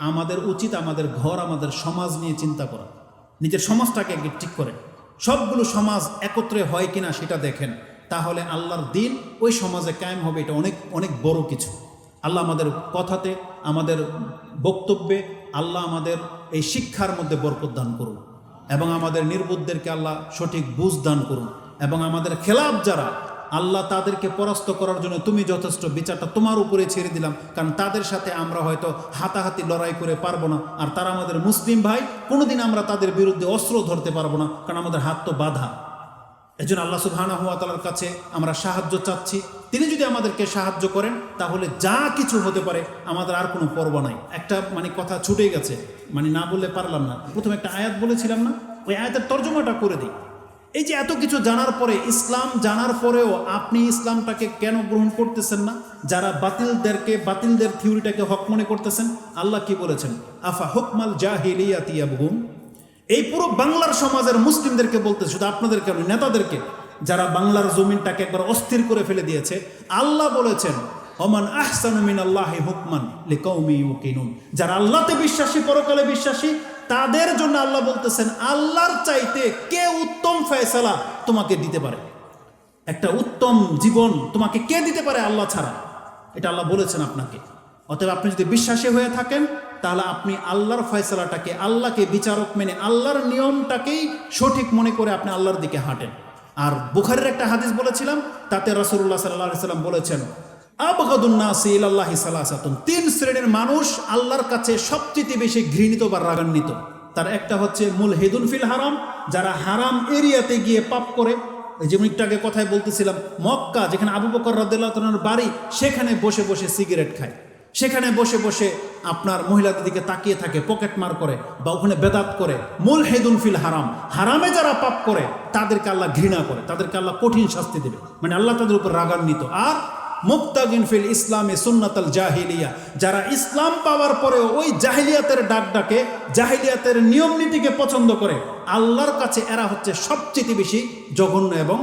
আমাদের উচিত আমাদের ঘর, আমাদের সমাজ নিয়ে চিন্তা করা। নিজের সমাজটাকে আগে ঠিক করেন, সবগুলো সমাজ একত্রে হয় কিনা সেটা দেখেন, তাহলে আল্লাহর দিন ওই সমাজে কায়েম হবে। এটা অনেক অনেক বড় কিছু। আল্লাহ আমাদের কথাতে, আমাদের বক্তব্যে, আল্লাহ আমাদের এই শিক্ষার মধ্যে বরকত দান করুন, এবং আমাদের নির্বুদ্ধদেরকে আল্লাহ সঠিক বুঝ দান করুন, এবং আমাদের খেলাফ যারা, আল্লাহ তাদেরকে পরাস্ত করার জন্য তুমি যথেষ্ট, বিচারটা তোমার উপরে ছেড়ে দিলাম। কারণ তাদের সাথে আমরা হয়তো হাতাহাতি লড়াই করে পারবো না, আর তারা আমাদের মুসলিম ভাই, কোনোদিন আমরা তাদের বিরুদ্ধে অস্ত্র ধরতে পারবো না, কারণ আমাদের হাত তো বাঁধা। এই জন্য আল্লাহ সুবহানাহু ওয়া তাআলার কাছে আমরা সাহায্য চাচ্ছি। তিনি যদি আমাদেরকে সাহায্য করেন, তাহলে যা কিছু হতে পারে আমাদের আর কোনো পরোয়া নাই। একটা কথা ছুটে গেছে, না বললে পারলাম না। প্রথমে একটা আয়াত বলেছিলাম না, ওই আয়াতের তর্জমাটা করে দিই। এই যে এত কিছু জানার পরে, ইসলাম জানার পরেও আপনি ইসলামটাকে কেন গ্রহণ করতেছেন না? যারা বাতিলদের থিওরিটাকে হক মনে করতেছেন, আল্লাহ কি বলেছেন? আফা হুকমাল জাহিলিয়াতি ইয়াবগুন। এই পুরো বাংলার সমাজের মুসলিমদেরকে বলতে, শুধু আপনাদের কেন, নেতাদেরকে, যারা বাংলার জমিনটাকে একবার অস্থির করে ফেলে দিয়েছে, আল্লাহ বলেছেন ওমান আহসানু মিনাল্লাহি হুকমান লিকাউমি ইউকিনুন। যারা আল্লাহতে বিশ্বাসী, পরকালে বিশ্বাসী, তাদের জন্য আল্লাহ বলতেছেন আল্লাহর চাইতে কে উত্তম ফয়সালা তোমাকে দিতে পারে, একটা উত্তম জীবন তোমাকে কে দিতে পারে আল্লাহ ছাড়া, এটা আল্লাহ বলেছেন আপনাকে। অতএব আপনি যদি বিশ্বাসী হয়ে থাকেন, তাহলে আপনি আল্লাহর ফয়সালাটাকে, আল্লাহকে বিচারক মেনে, আল্লাহর নিয়মটাকেই সঠিক মনে করে আপনি আল্লাহর দিকে হাঁটেন। আর বুখারীর একটা হাদিস বলেছিলাম, তাতে রাসূলুল্লাহ সাল্লাল্লাহু আলাইহি ওয়াসাল্লাম বলেছেন আবগাদুন নাসি ইলাল্লাহি সালাসাতুন। 3 শ্রেণীর মানুষ আল্লাহর কাছে সবচেয়ে বেশি ঘৃণিত বা রাগান্বিত। তার একটা হচ্ছে মুলহিদুন ফিল হারাম, যারা হারাম এরিয়াতে গিয়ে পাপ করে। যেমন একটু আগে কথায় বলতেছিলাম, মক্কা যেখানে আবু বকর রাদিয়াল্লাহু তাআলার বাড়ি, সেখানে বসে বসে সিগারেট খায়, সেখানে বসে বসে আপনার মহিলাদের দিকে তাকিয়ে থাকে, পকেট মার করে, বা ওখানে বেদাত করে। মুলহিদুন ফিল হারাম, হারামে যারা পাপ করে তাদেরকে আল্লাহ ঘৃণা করে, তাদেরকে আল্লাহ কঠিন শাস্তি দেবে, আল্লাহ তাদের উপর রাগান্বিত। আর মুক্তাগিন ফিল ইসলামে সুন্নাতাল জাহিলিয়া, যারা ইসলাম পাওয়ার পরেও ওই জাহিলিয়াতের ডাকে, জাহিলিয়াতের নিয়ম নীতিকে পছন্দ করে, আল্লাহর কাছে এরা হচ্ছে সবচেয়ে বেশি জঘন্য এবং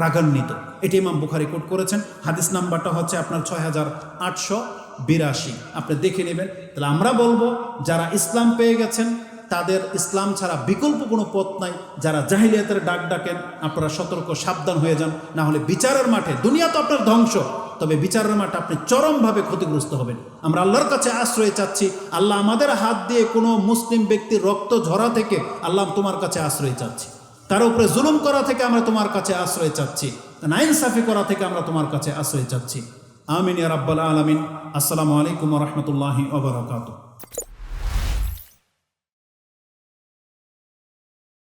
রাগান্বিত। এটি ইমাম বুখারী কোট করেছেন। হাদিস নাম্বারটা হচ্ছে আপনার 6882, আপনি দেখে নেবেন। তাহলে আমরা বলবো, যারা ইসলাম পেয়ে গেছেন তাদের ইসলাম ছাড়া বিকল্প কোনো পথ নাই। যারা জাহিলিয়াতের ডাকেন, আপনারা সতর্ক, সাবধান হয়ে যান, না হলে বিচারের মাঠে, দুনিয়া তো আপনার ধ্বংস, তবে বিচারের মাঠে আপনি চরমভাবে ক্ষতিগ্রস্ত হবেন। আমরা আল্লাহর কাছে আশ্রয় চাচ্ছি, আল্লাহ আমাদের হাত দিয়ে কোনো মুসলিম ব্যক্তির রক্ত ঝরা থেকে আল্লাহ তোমার কাছে আশ্রয় চাচ্ছি, তার উপরে জুলুম করা থেকে আমরা তোমার কাছে আশ্রয় চাচ্ছি, নাইনসাফি করা থেকে আমরা তোমার কাছে আশ্রয় চাচ্ছি। আমিন ইয়া রাব্বাল আলামিন। আসসালামু আলাইকুম ওয়া রাহমাতুল্লাহি ওয়া বারাকাতুহু।